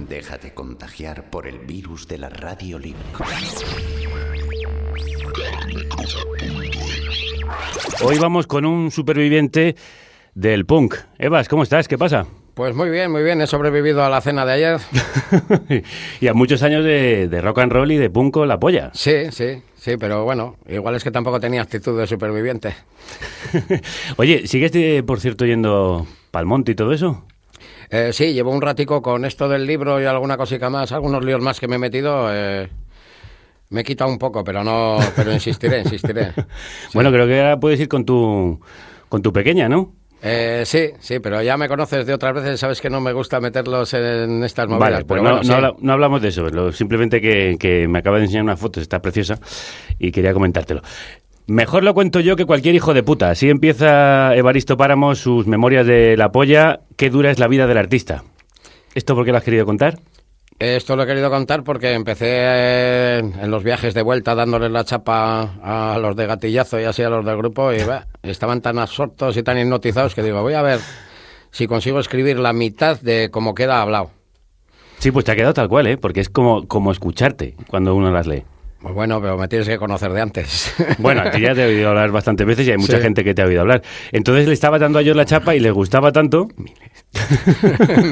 Déjate contagiar por el virus de la radio libre. Hoy vamos con un superviviente del punk. Evas, ¿cómo estás? ¿Qué pasa? Pues muy bien, he sobrevivido a la cena de ayer. Y a muchos años de rock and roll y de punk con la polla. Sí, pero bueno, igual es que tampoco tenía actitud de superviviente. Oye, ¿sigues, por cierto, yendo pa'l monte y todo eso? Sí, llevo un ratico con esto del libro y alguna cosica más, algunos líos más que me he metido. Me he quitado un poco, pero insistiré. Sí. Bueno, creo que ahora puedes ir con tu pequeña, ¿no? Sí, pero ya me conoces de otras veces, sabes que no me gusta meterlos en estas movidas. Vale, pues pero no hablamos de eso, simplemente que me acaba de enseñar una foto, está preciosa, y quería comentártelo. Mejor lo cuento yo que cualquier hijo de puta. Así empieza Evaristo Páramo sus memorias de la polla. Qué dura es la vida del artista. ¿Esto por qué lo has querido contar? Esto lo he querido contar porque empecé en los viajes de vuelta dándoles la chapa a los de Gatillazo y así a los del grupo y estaban tan absortos y tan hipnotizados que digo, voy a ver si consigo escribir la mitad de cómo queda hablado. Sí, pues te ha quedado tal cual, ¿eh? Porque es como escucharte cuando uno las lee. Pues bueno, pero me tienes que conocer de antes. Bueno, a ti ya te he oído hablar bastantes veces y hay mucha gente que te ha oído hablar. Entonces le estaba dando a ellos la chapa y les gustaba tanto...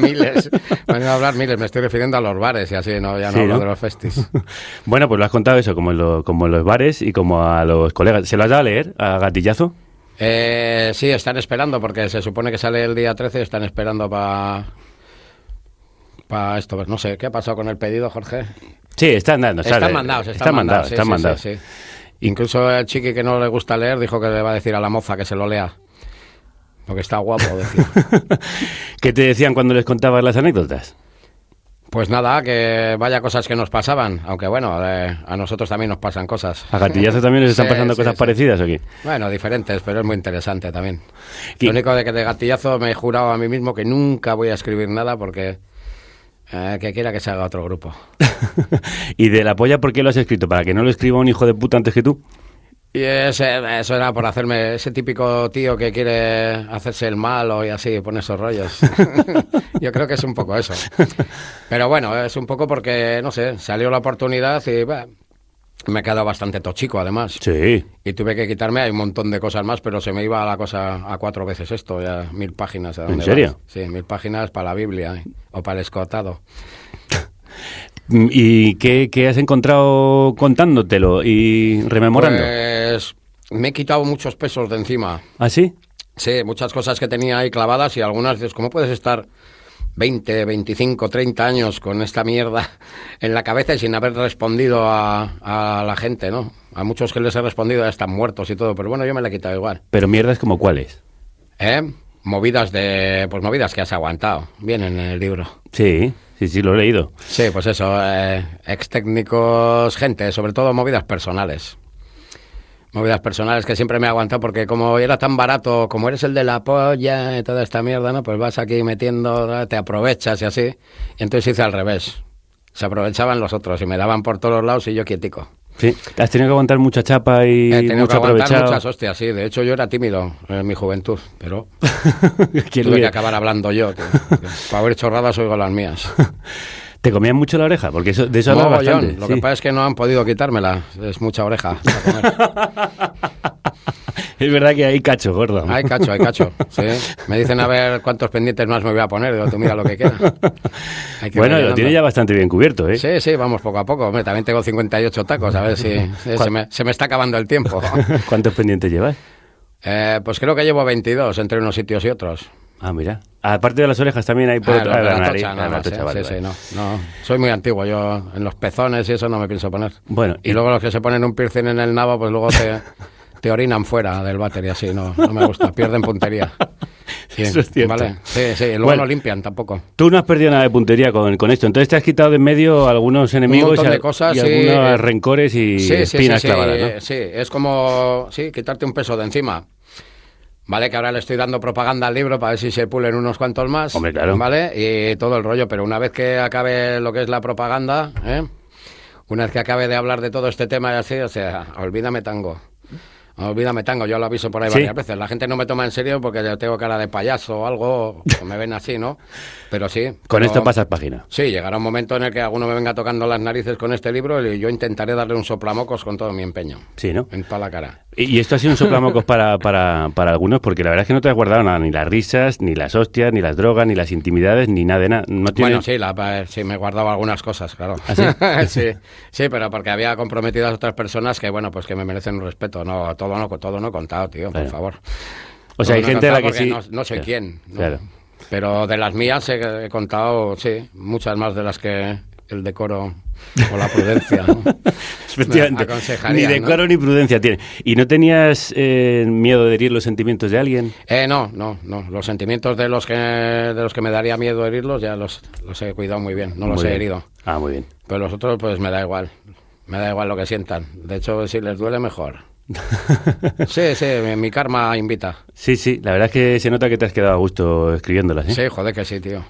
Miles. Me han ido a hablar miles, me estoy refiriendo a los bares y así, ya no hablo de los festis. Bueno, pues lo has contado eso, como en los bares y como a los colegas. ¿Se lo has dado a leer a Gatillazo? Sí, están esperando porque se supone que sale el día 13, están esperando para esto. No sé, ¿qué ha pasado con el pedido, Jorge? Sí, están mandados. Sí. Incluso el chiqui que no le gusta leer dijo que le va a decir a la moza que se lo lea. Porque está guapo, decía. ¿Qué te decían cuando les contabas las anécdotas? Pues nada, que vaya cosas que nos pasaban. Aunque bueno, a nosotros también nos pasan cosas. ¿A Gatillazo también les están pasando cosas parecidas o qué? Bueno, diferentes, pero es muy interesante también. Lo único de que de Gatillazo me he jurado a mí mismo que nunca voy a escribir nada porque... que quiera que se haga otro grupo. ¿Y de la polla por qué lo has escrito? ¿Para que no lo escriba un hijo de puta antes que tú? Y eso era por hacerme ese típico tío que quiere hacerse el malo y así, pone esos rollos. Yo creo que es un poco eso. Pero bueno, es un poco porque, no sé, salió la oportunidad y me he quedado bastante tochico además. Sí. Y tuve que quitarme, hay un montón de cosas más, pero se me iba la cosa a 4 veces esto, ya 1000 páginas. ¿En serio? Sí, 1000 páginas para la Biblia o para el escotado. ¿Y qué has encontrado contándotelo y rememorando? Pues me he quitado muchos pesos de encima. ¿Ah, sí? Sí, muchas cosas que tenía ahí clavadas y algunas dices, ¿cómo puedes estar 20, 25, 30 años con esta mierda en la cabeza y sin haber respondido a la gente, ¿no? A muchos que les he respondido ya están muertos y todo, pero bueno, yo me la he quitado igual. ¿Pero mierdas como cuáles? Movidas que has aguantado. Vienen en el libro. Sí, lo he leído. Sí, pues eso, ex técnicos, gente, sobre todo movidas personales. Movidas personales que siempre me he aguantado porque como era tan barato, como eres el de la polla y toda esta mierda, ¿no? Pues vas aquí metiendo, te aprovechas y así. Y entonces hice al revés. Se aprovechaban los otros y me daban por todos los lados y yo quietico. Sí, has tenido que aguantar mucha chapa y he tenido mucho que aguantar aprovechado. Muchas hostias, sí. De hecho, yo era tímido en mi juventud, pero tuve que acabar hablando yo. Para oír chorradas oigo las mías. ¿Te comían mucho la oreja? Porque de eso hablas bastante. Lo que pasa es que no han podido quitármela. Es mucha oreja para comer. Es verdad que hay cacho, gordo. Hay cacho, sí. Me dicen a ver cuántos pendientes más me voy a poner. Digo, tú mira lo que queda. Bueno, lo tiene ya bastante bien cubierto, ¿eh? Sí, vamos poco a poco. Hombre, también tengo 58 tacos, a ver si se me está acabando el tiempo. ¿Cuántos pendientes llevas? Pues creo que llevo 22 entre unos sitios y otros. Ah, mira. Aparte de las orejas también hay por la tocha, vale. No. Soy muy antiguo, yo en los pezones y eso no me pienso poner. Bueno, y luego los que se ponen un piercing en el nabo, pues luego te orinan fuera del váter y así, no me gusta, pierden puntería. Sí, eso es cierto. Vale, sí, y luego no limpian tampoco. Tú no has perdido nada de puntería con esto, entonces te has quitado de en medio algunos enemigos un montón de cosas, y algunos rencores y espinas clavadas, ¿no? Sí, es como quitarte un peso de encima. Vale, que ahora le estoy dando propaganda al libro para ver si se pulen unos cuantos más. Hombre, claro. Vale, y todo el rollo, pero una vez que acabe lo que es la propaganda, una vez que acabe de hablar de todo este tema y así, o sea, olvídame tango. Olvídame tango, yo lo aviso por ahí ¿Sí? varias veces. La gente no me toma en serio porque yo tengo cara de payaso o algo, o me ven así, ¿no? Pero sí. Con pero, esto pasas página. Sí, llegará un momento en el que alguno me venga tocando las narices con este libro y yo intentaré darle un soplamocos con todo mi empeño. Sí, ¿no? En toda la cara. Y esto ha sido un soplamocos para algunos, porque la verdad es que no te has guardado nada, ni las risas, ni las hostias, ni las drogas, ni las intimidades, ni nada de nada. No tienes... Bueno, sí, me he guardado algunas cosas, claro. ¿Ah, sí? Sí, sí, pero porque había comprometido a otras personas que, bueno, pues que me merecen un respeto. No, todo no he contado, tío, Claro. por favor. O sea, hay Todo no he gente a la que contado sí... porque no soy Claro. quien. ¿no? Claro. Pero de las mías he contado, sí, muchas más de las que el decoro o la prudencia, ¿no? Efectivamente. Me aconsejaría, Ni decoro ¿no? ni prudencia tiene. ¿Y no tenías miedo de herir los sentimientos de alguien? No. Los sentimientos de los que me daría miedo herirlos ya los he cuidado muy bien, no los Muy he bien. herido. Ah, muy bien. Pero los otros, pues me da igual. Me da igual lo que sientan. De hecho, si les duele, mejor. Sí, mi karma invita. Sí, la verdad es que se nota que te has quedado a gusto escribiéndolas, ¿eh? Sí, joder que sí, tío.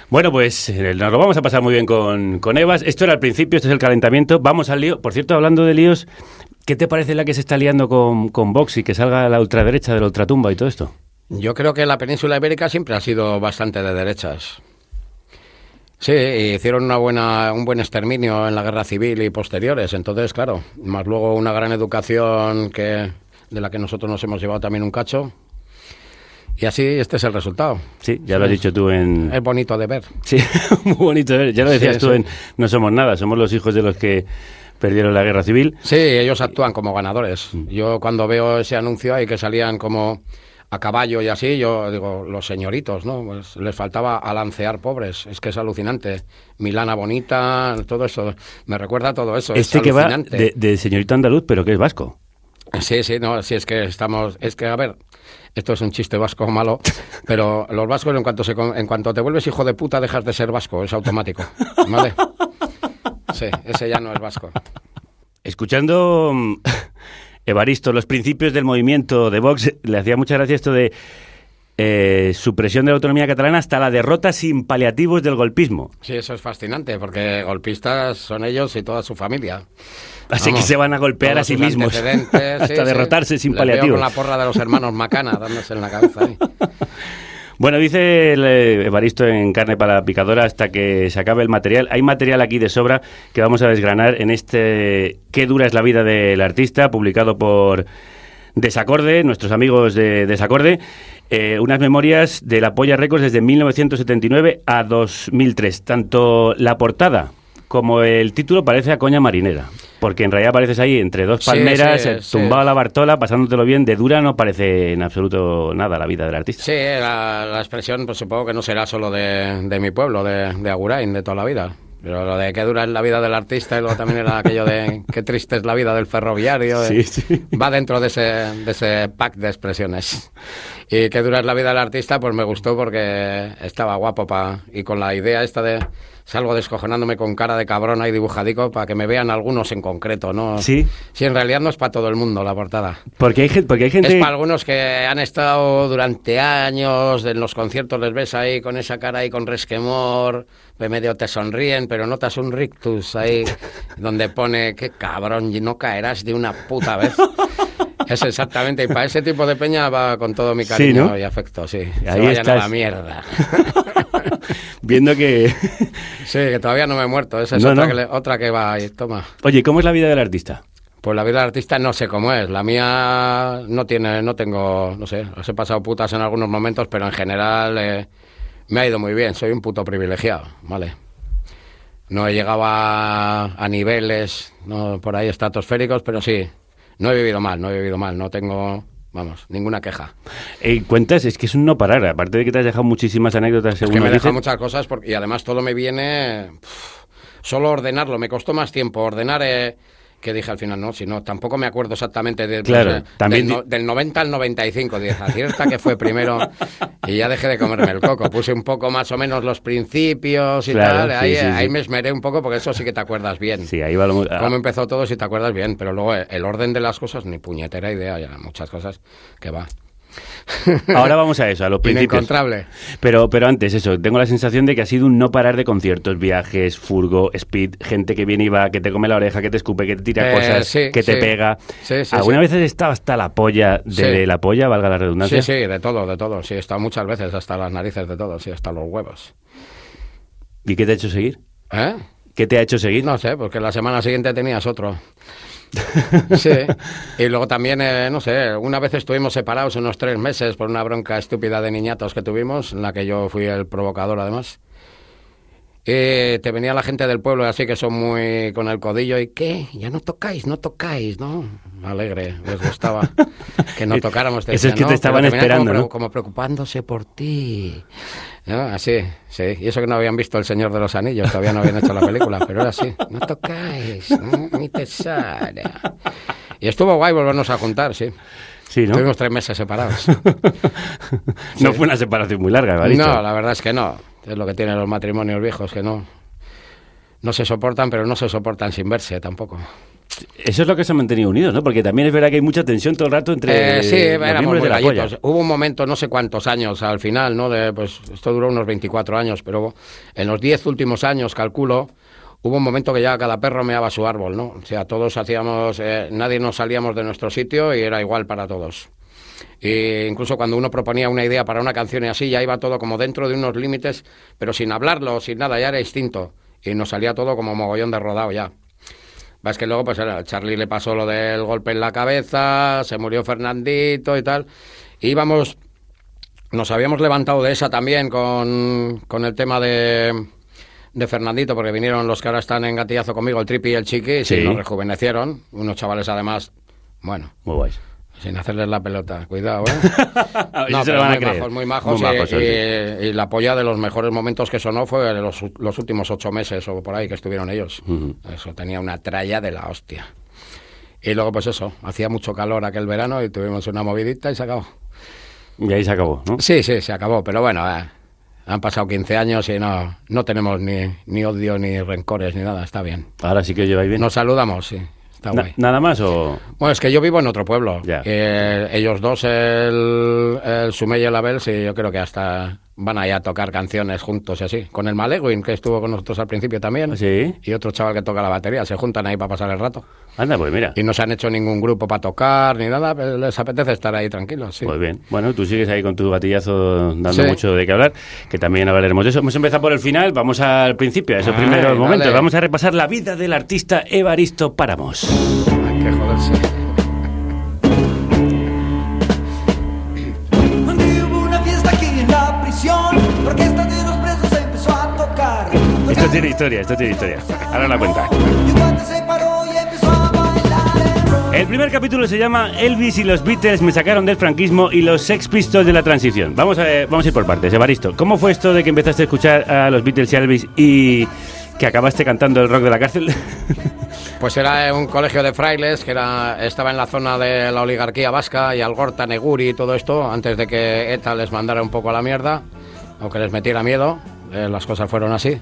Bueno, pues nos lo vamos a pasar muy bien con Evas. Esto era el principio, esto es el calentamiento. Vamos al lío. Por cierto, hablando de líos, ¿qué te parece la que se está liando con Vox y que salga la ultraderecha de la ultratumba y todo esto? Yo creo que la península ibérica siempre ha sido bastante de derechas. Sí, hicieron un buen exterminio en la guerra civil y posteriores. Entonces, claro, más luego una gran educación de la que nosotros nos hemos llevado también un cacho. Y así este es el resultado. Sí, ya lo has dicho tú en... Es bonito de ver. Sí, muy bonito. Ya lo decías Sí, tú sí. en No somos nada, somos los hijos de los que perdieron la guerra civil. Sí, ellos actúan como ganadores. Yo cuando veo ese anuncio ahí que salían como a caballo y así, yo digo, los señoritos, ¿no? Pues les faltaba alancear pobres. Es que es alucinante. Milana bonita, todo eso. Me recuerda a todo eso. Este es que va alucinante. de señorito andaluz, pero que es vasco. Sí, no, sí, es que a ver, esto es un chiste vasco malo, pero los vascos en cuanto te vuelves hijo de puta dejas de ser vasco, es automático, ¿vale? Sí, ese ya no es vasco. Escuchando Evaristo, los principios del movimiento de Vox, le hacía mucha gracia esto de supresión de la autonomía catalana hasta la derrota sin paliativos del golpismo. Sí, eso es fascinante, porque golpistas son ellos y toda su familia. Así Vamos, que se van a golpear todos a sí sus mismos antecedentes, hasta derrotarse sin Les veo paliativos. con la porra de los hermanos Macana dándose en la cabeza ahí. Bueno, dice el Evaristo en Carne para la Picadora hasta que se acabe el material. Hay material aquí de sobra que vamos a desgranar en este Qué dura es la vida del artista, publicado por Desacorde, nuestros amigos de Desacorde. Unas memorias de la Polla Records desde 1979 a 2003. Tanto la portada como el título parece a coña marinera, porque en realidad apareces ahí entre dos palmeras, tumbado a la Bartola, pasándotelo bien. De dura no parece en absoluto nada la vida del artista. Sí, la expresión pues supongo que no será solo de mi pueblo, de Agurain, de toda la vida. Pero lo de qué dura es la vida del artista y luego también era aquello de qué triste es la vida del ferroviario. Sí. Va dentro de ese pack de expresiones. Y qué dura es la vida del artista, pues me gustó porque estaba guapo y con la idea esta de salgo descojonándome con cara de cabrón ahí dibujadico para que me vean algunos en concreto, ¿no? Sí. Sí, en realidad no es para todo el mundo la portada. Porque hay gente... Es para algunos que han estado durante años, en los conciertos les ves ahí con esa cara ahí con resquemor, de medio te sonríen, pero notas un rictus ahí donde pone, qué cabrón, y no caerás de una puta vez. Es exactamente, y para ese tipo de peña va con todo mi cariño, sí, ¿no? Y afecto, sí. Ahí Se vayan estás. a la mierda. Viendo que... Sí, que todavía no me he muerto, esa es No, otra, no. otra que va ahí, toma. Oye, ¿cómo es la vida del artista? Pues la vida del artista no sé cómo es. La mía no tengo, no sé, os he pasado putas en algunos momentos, pero en general me ha ido muy bien. Soy un puto privilegiado, ¿vale? No he llegado a niveles no, por ahí estratosféricos, pero sí, no he vivido mal, no tengo, vamos, ninguna queja. Cuentas, es que es un no parar, aparte de que te has dejado muchísimas anécdotas Es según que me nos he dejado dices. muchas cosas y además todo me viene... solo ordenarlo, me costó más tiempo ordenar... que dije al final, no, si no, tampoco me acuerdo exactamente Claro, también del 90 al 95, dije, acierta que fue primero y ya dejé de comerme el coco, puse un poco más o menos los principios y Claro, tal, sí, ahí sí. me esmeré un poco porque eso sí que te acuerdas bien. Sí, ahí va lo... Cómo empezó todo si te acuerdas bien, pero luego el orden de las cosas, ni puñetera idea, ya muchas cosas que va. Ahora vamos a eso, a los principios. Inencontrable. Pero antes, eso, tengo la sensación de que ha sido un no parar de conciertos, viajes, furgo, speed, gente que viene y va, que te come la oreja, que te escupe, que te tira cosas, sí, que te pega. Sí, ¿Alguna vez has estado hasta la polla de la polla, valga la redundancia? Sí, de todo. Sí, he estado muchas veces hasta las narices de todo, sí, hasta los huevos. ¿Y qué te ha hecho seguir? ¿Eh? ¿Qué te ha hecho seguir? No sé, porque la semana siguiente tenías otro. Sí, y luego también, no sé, una vez estuvimos separados unos 3 meses por una bronca estúpida de niñatos que tuvimos, en la que yo fui el provocador además. Y te venía la gente del pueblo así que son muy con el codillo y ¿qué? Ya no tocáis, ¿no? Alegre, les gustaba que no tocáramos. Eso es que te estaban esperando, ¿no? Como preocupándose por ti. ¿No? Así, sí. Y eso que no habían visto El Señor de los Anillos, todavía no habían hecho la película, pero era así. No tocáis, ni tesara. Y estuvo guay volvernos a juntar, sí. Sí, ¿no? Estuvimos 3 meses separados. No fue una separación muy larga, Evaristo. No, la verdad es que no. Es lo que tienen los matrimonios viejos, que no se soportan, pero no se soportan sin verse tampoco. Eso es lo que se ha mantenido unidos, ¿no? Porque también es verdad que hay mucha tensión todo el rato entre sí, los éramos miembros muy de la polla. gallitos. Hubo un momento, no sé cuántos años al final, ¿no? Pues esto duró unos 24 años, pero en los 10 últimos años, calculo, hubo un momento que ya cada perro meaba su árbol, ¿no? O sea, todos hacíamos, nadie nos salíamos de nuestro sitio y era igual para todos. E incluso cuando uno proponía una idea para una canción y así, ya iba todo como dentro de unos límites, pero sin hablarlo, sin nada, ya era instinto. Y nos salía todo como mogollón de rodado ya. Es que luego, pues a Charlie le pasó lo del golpe en la cabeza, se murió Fernandito y tal. Y nos habíamos levantado de esa también con el tema de Fernandito, porque vinieron los que ahora están en gatillazo conmigo, el Tripi y el Chiqui, y nos rejuvenecieron. Unos chavales además, bueno, muy guays. Sin hacerles la pelota, cuidado, No, se lo van a creer. Muy majos, y la polla de los mejores momentos que sonó fue los últimos 8 meses o por ahí que estuvieron ellos. Eso tenía una tralla de la hostia. Y luego pues eso, hacía mucho calor aquel verano y tuvimos una movidita y se acabó. Y ahí se acabó, ¿no? Sí, se acabó, pero bueno, han pasado 15 años y no tenemos ni odio, ni rencores, ni nada, está bien. Ahora sí que os lleváis bien. Nos saludamos, sí. ¿Nada más o...? Bueno, es que yo vivo en otro pueblo. Ellos dos, el Sumey y el Abel, sí, yo creo que hasta van allá a tocar canciones juntos y así. Con el Maleguin, que estuvo con nosotros al principio también. ¿Sí? Y otro chaval que toca la batería. Se juntan ahí para pasar el rato. Anda, pues mira. Y no se han hecho ningún grupo para tocar ni nada, pero les apetece estar ahí tranquilos, sí. Pues bien. Bueno, tú sigues ahí con tu gatillazo dando mucho de qué hablar, que también hablaremos de eso. Hemos empezado por el final, vamos al principio, a esos primeros momentos. Vamos a repasar la vida del artista Evaristo Páramos. Hay que joderse. Un día hubo una fiesta aquí en la prisión, la orquesta de los presos empezó a tocar. Esto tiene historia. Ahora la cuenta. Y un guante se paró y empezó a bailar. El primer capítulo se llama Elvis y los Beatles me sacaron del franquismo y los Sex Pistols de la transición. Vamos a ir por partes. Evaristo, ¿cómo fue esto de que empezaste a escuchar a los Beatles y a Elvis y que acabaste cantando el rock de la cárcel? Pues era un colegio de frailes que estaba en la zona de la oligarquía vasca y Algorta, Neguri y todo esto, antes de que ETA les mandara un poco a la mierda, o que les metiera miedo, las cosas fueron así.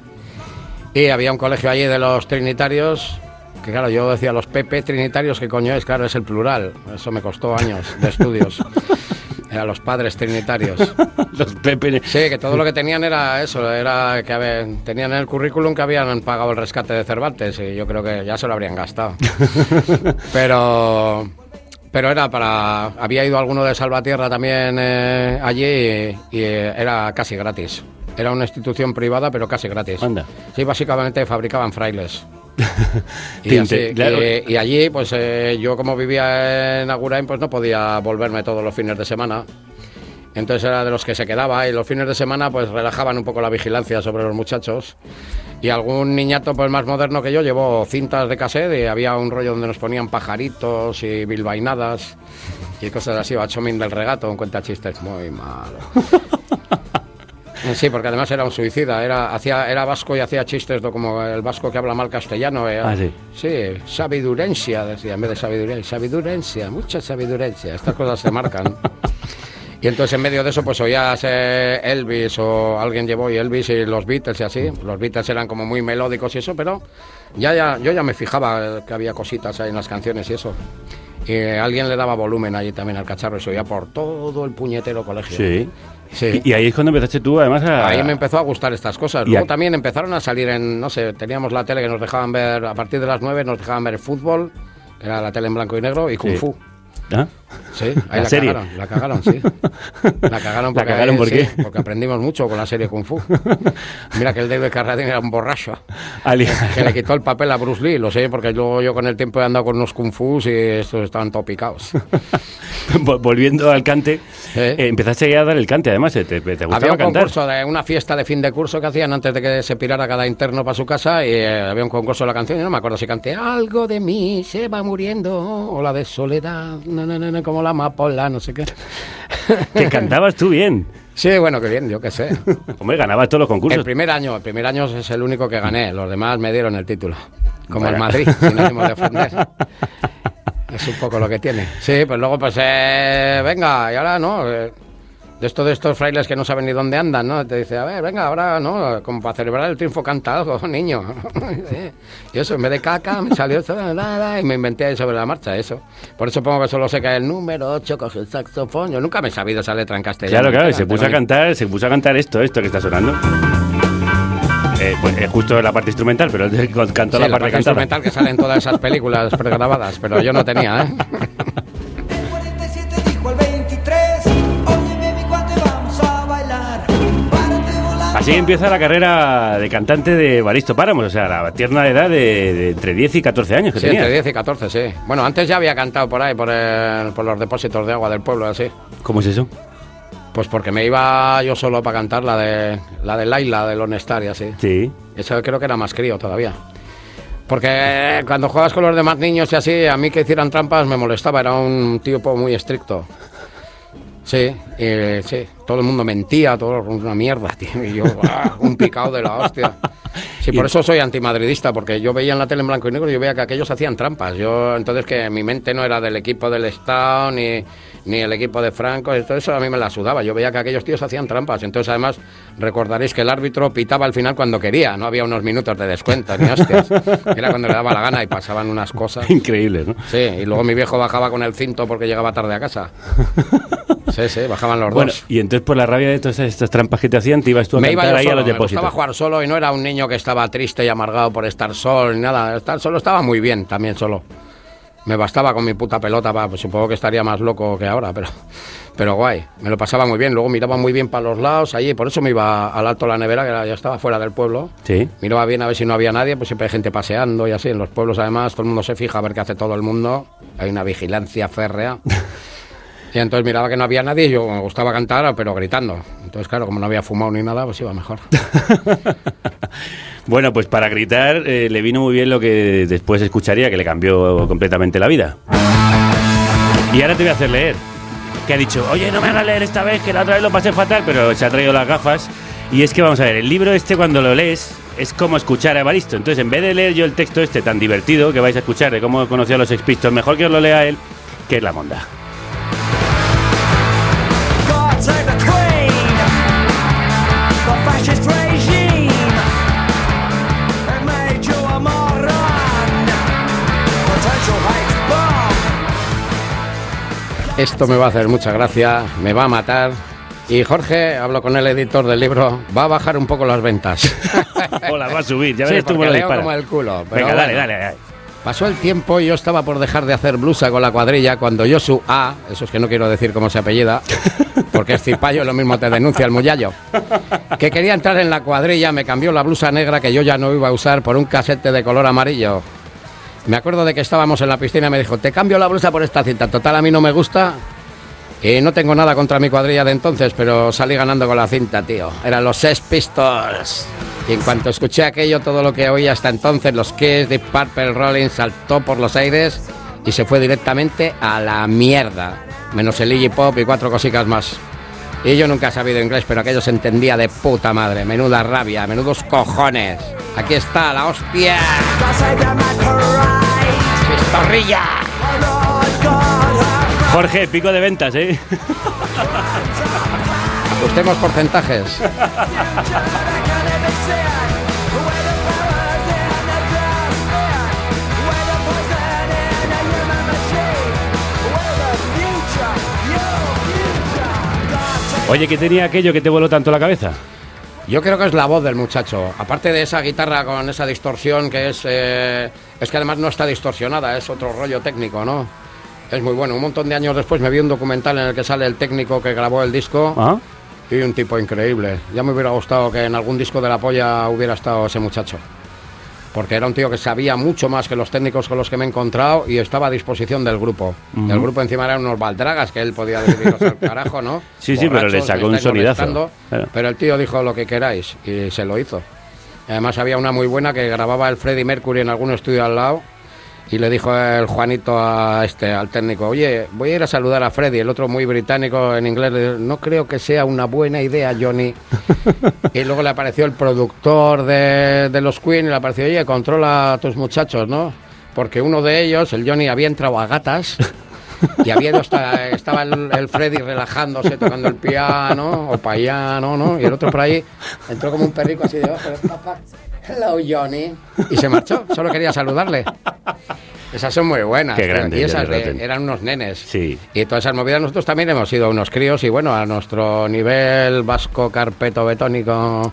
Y había un colegio allí de los trinitarios, que claro, yo decía los PP trinitarios, ¿qué coño es? Claro, es el plural, eso me costó años de estudios. Eran los padres trinitarios. Los Pepe. Sí, que todo lo que tenían era eso, era que tenían en el currículum que habían pagado el rescate de Cervantes y yo creo que ya se lo habrían gastado. Pero era había ido alguno de Salvatierra también allí y era casi gratis. Era una institución privada, pero casi gratis. Anda. Sí, básicamente fabricaban frailes. Claro. Y allí, pues yo como vivía en Agurain, pues no podía volverme todos los fines de semana. Entonces era de los que se quedaba y los fines de semana pues relajaban un poco la vigilancia sobre los muchachos. Y algún niñato pues más moderno que yo llevó cintas de cassette y había un rollo donde nos ponían pajaritos y bilbainadas y cosas así. Bachomín del Regato, un cuenta chistes muy malo. Sí, porque además era un suicida, era vasco y hacía chistes como el vasco que habla mal castellano. Sí. Sí, sabidurencia, decía, en vez de sabidurencia, mucha sabidurencia, estas cosas se marcan. Y entonces en medio de eso pues oías Elvis o alguien llevó y Elvis y los Beatles y así. Los Beatles eran como muy melódicos y eso, pero yo ya me fijaba que había cositas ahí en las canciones y eso. Y alguien le daba volumen allí también al cacharro y se oía por todo el puñetero colegio. Sí. Sí. Y ahí es cuando empezaste tú, además, a... Ahí me empezó a gustar estas cosas. Luego también empezaron a salir en, no sé, teníamos la tele que nos dejaban ver, a partir de las 9 nos dejaban ver fútbol, que era la tele en blanco y negro, y Kung Fu. ¿Ah? Sí, ahí ¿La serie? la cagaron, sí. La cagaron porque, ¿por qué? sí, porque aprendimos mucho con la serie Kung Fu. Mira que el David Carradine era un borracho. Que le quitó el papel a Bruce Lee, lo sé, porque luego yo con el tiempo he andado con unos Kung Fus y estos estaban todo picados. Volviendo al cante, empezaste a dar el cante, además, ¿te gustaba había un cantar? concurso de una fiesta de fin de curso que hacían antes de que se pirara cada interno para su casa y había un concurso de la canción y no me acuerdo si canté algo de mí se va muriendo o la de soledad, no, como la amapola, no sé qué. Que cantabas tú bien. Sí, bueno, qué bien, yo qué sé. Hombre, ganabas todos los concursos. El primer año es el único que gané, los demás me dieron el título. Como el Madrid, sin ánimo de ofender. Es un poco lo que tiene. Sí, pues luego pues venga, y ahora no, de estos frailes que no saben ni dónde andan, ¿no? Te dice, a ver, venga, ahora no, como para celebrar el triunfo canta algo, niño. Y eso, en vez de caca, me salió esto, y me inventé ahí sobre la marcha eso. Por eso pongo que solo sé que el número 8 coge el saxofón. Yo nunca me he sabido esa letra en castellano. Claro, y se puso a cantar esto que está sonando. Pues es justo la parte instrumental, pero él cantó sí, la parte instrumental que sale en todas esas películas pregrabadas, pero yo no tenía, El 47 dijo al 23, oye baby, ¿cuánto vamos a bailar? Párate volando. Así empieza la carrera de cantante de Evaristo Páramos, o sea, la tierna edad de entre 10 y 14 años que sí, tenía. Entre 10 y 14, sí. Bueno, antes ya había cantado por ahí, por los depósitos de agua del pueblo, así. ¿Cómo es eso? Pues porque me iba yo solo para cantar la de Laila, de Lonestar y así. Sí. Eso creo que era más crío todavía. Porque cuando juegas con los demás niños y así, a mí que hicieran trampas me molestaba, era un tipo muy estricto. Sí, sí, todo el mundo mentía, todo una mierda, tío, y yo, un picado de la hostia. Sí, por eso soy antimadridista, porque yo veía en la tele en blanco y negro y yo veía que aquellos hacían trampas. Yo, entonces, que mi mente no era del equipo del Estado, ni el equipo de Franco, y todo eso a mí me la sudaba. Yo veía que aquellos tíos hacían trampas. Entonces, además, recordaréis que el árbitro pitaba al final cuando quería, no había unos minutos de descuento, ni hostias. Era cuando le daba la gana y pasaban unas cosas. Increíble, ¿no? Sí, y luego mi viejo bajaba con el cinto porque llegaba tarde a casa. Sí, bajaban los dos. Y entonces por la rabia de todas estas trampas que te hacían, te ibas tú a cantar ahí a los depósitos. Me gustaba jugar solo y no era un niño que estaba triste y amargado por estar solo ni nada. Estar solo estaba muy bien, también solo. Me bastaba con mi puta pelota, pues supongo que estaría más loco que ahora, pero guay. Me lo pasaba muy bien, luego miraba muy bien para los lados, allí, por eso me iba al Alto la Nevera, que ya estaba fuera del pueblo. Sí. Miraba bien a ver si no había nadie, pues siempre hay gente paseando y así. En los pueblos además todo el mundo se fija a ver qué hace todo el mundo. Hay una vigilancia férrea. Y entonces miraba que no había nadie y yo me gustaba cantar, pero gritando. Entonces, claro, como no había fumado ni nada, pues iba mejor. Bueno, pues para gritar le vino muy bien lo que después escucharía, que le cambió completamente la vida. Y ahora te voy a hacer leer. Que ha dicho, oye, no me hagas leer esta vez, que la otra vez lo pasé fatal, pero se ha traído las gafas. Y es que, vamos a ver, el libro este cuando lo lees es como escuchar a Evaristo. Entonces, en vez de leer yo el texto este tan divertido que vais a escuchar de cómo conocí a los Sex Pistols, mejor que os lo lea él, que es la monda. Esto me va a hacer mucha gracia, me va a matar. Y Jorge, hablo con el editor del libro, va a bajar un poco las ventas. O las va a subir, ya sí, verás tú cómo lo leo disparas. como el culo. Pero venga, bueno. dale. Pasó el tiempo y yo estaba por dejar de hacer blusa con la cuadrilla cuando Josu A, eso es que no quiero decir cómo se apellida, porque es cipayo, lo mismo te denuncia el muyallo, que quería entrar en la cuadrilla, me cambió la blusa negra que yo ya no iba a usar por un casete de color amarillo. Me acuerdo de que estábamos en la piscina y me dijo, te cambio la blusa por esta cinta, total a mí no me gusta. Y no tengo nada contra mi cuadrilla de entonces, pero salí ganando con la cinta, tío. Eran los Sex Pistols. Y en cuanto escuché aquello, todo lo que oí hasta entonces, los Kiss, Deep Purple, Rolling, saltó por los aires y se fue directamente a la mierda. Menos el Iggy Pop y 4 cositas más. Y yo nunca he sabido inglés, pero aquello se entendía de puta madre. Menuda rabia, menudos cojones. Aquí está, la hostia. ¡Chistorrilla! Jorge, pico de ventas, ¿eh? Ajustemos porcentajes. Oye, ¿qué tenía aquello que te voló tanto la cabeza? Yo creo que es la voz del muchacho. Aparte de esa guitarra con esa distorsión que es que además no está distorsionada, es otro rollo técnico, ¿no? Es muy bueno. Un montón de años después me vi un documental en el que sale el técnico que grabó el disco. ¿Ah? Y un tipo increíble. Ya me hubiera gustado que en algún disco de La Polla hubiera estado ese muchacho. Porque era un tío que sabía mucho más que los técnicos con los que me he encontrado y estaba a disposición del grupo. Uh-huh. El grupo encima eran unos baldragas que él podía decidirlos al carajo, ¿no? Sí, sí, pero le sacó un sonidazo. Claro. Pero el tío dijo lo que queráis y se lo hizo. Además había una muy buena que grababa el Freddie Mercury en algún estudio al lado y le dijo el Juanito al técnico, oye, voy a ir a saludar a Freddie. El otro muy británico en inglés, no creo que sea una buena idea, Johnny. Y luego le apareció el productor de los Queen y le apareció, oye, controla a tus muchachos, ¿no? Porque uno de ellos, el Johnny, había entrado a gatas y había ido estaba el Freddie relajándose, tocando el piano o piano, ¿no? Y el otro por ahí entró como un perrico así de, papá, hello, Johnny. Y se marchó, solo quería saludarle. Esas son muy buenas. Qué grande, y esas eran unos nenes. Sí. Y todas esas movidas nosotros también hemos sido unos críos y bueno, a nuestro nivel vasco carpeto betónico,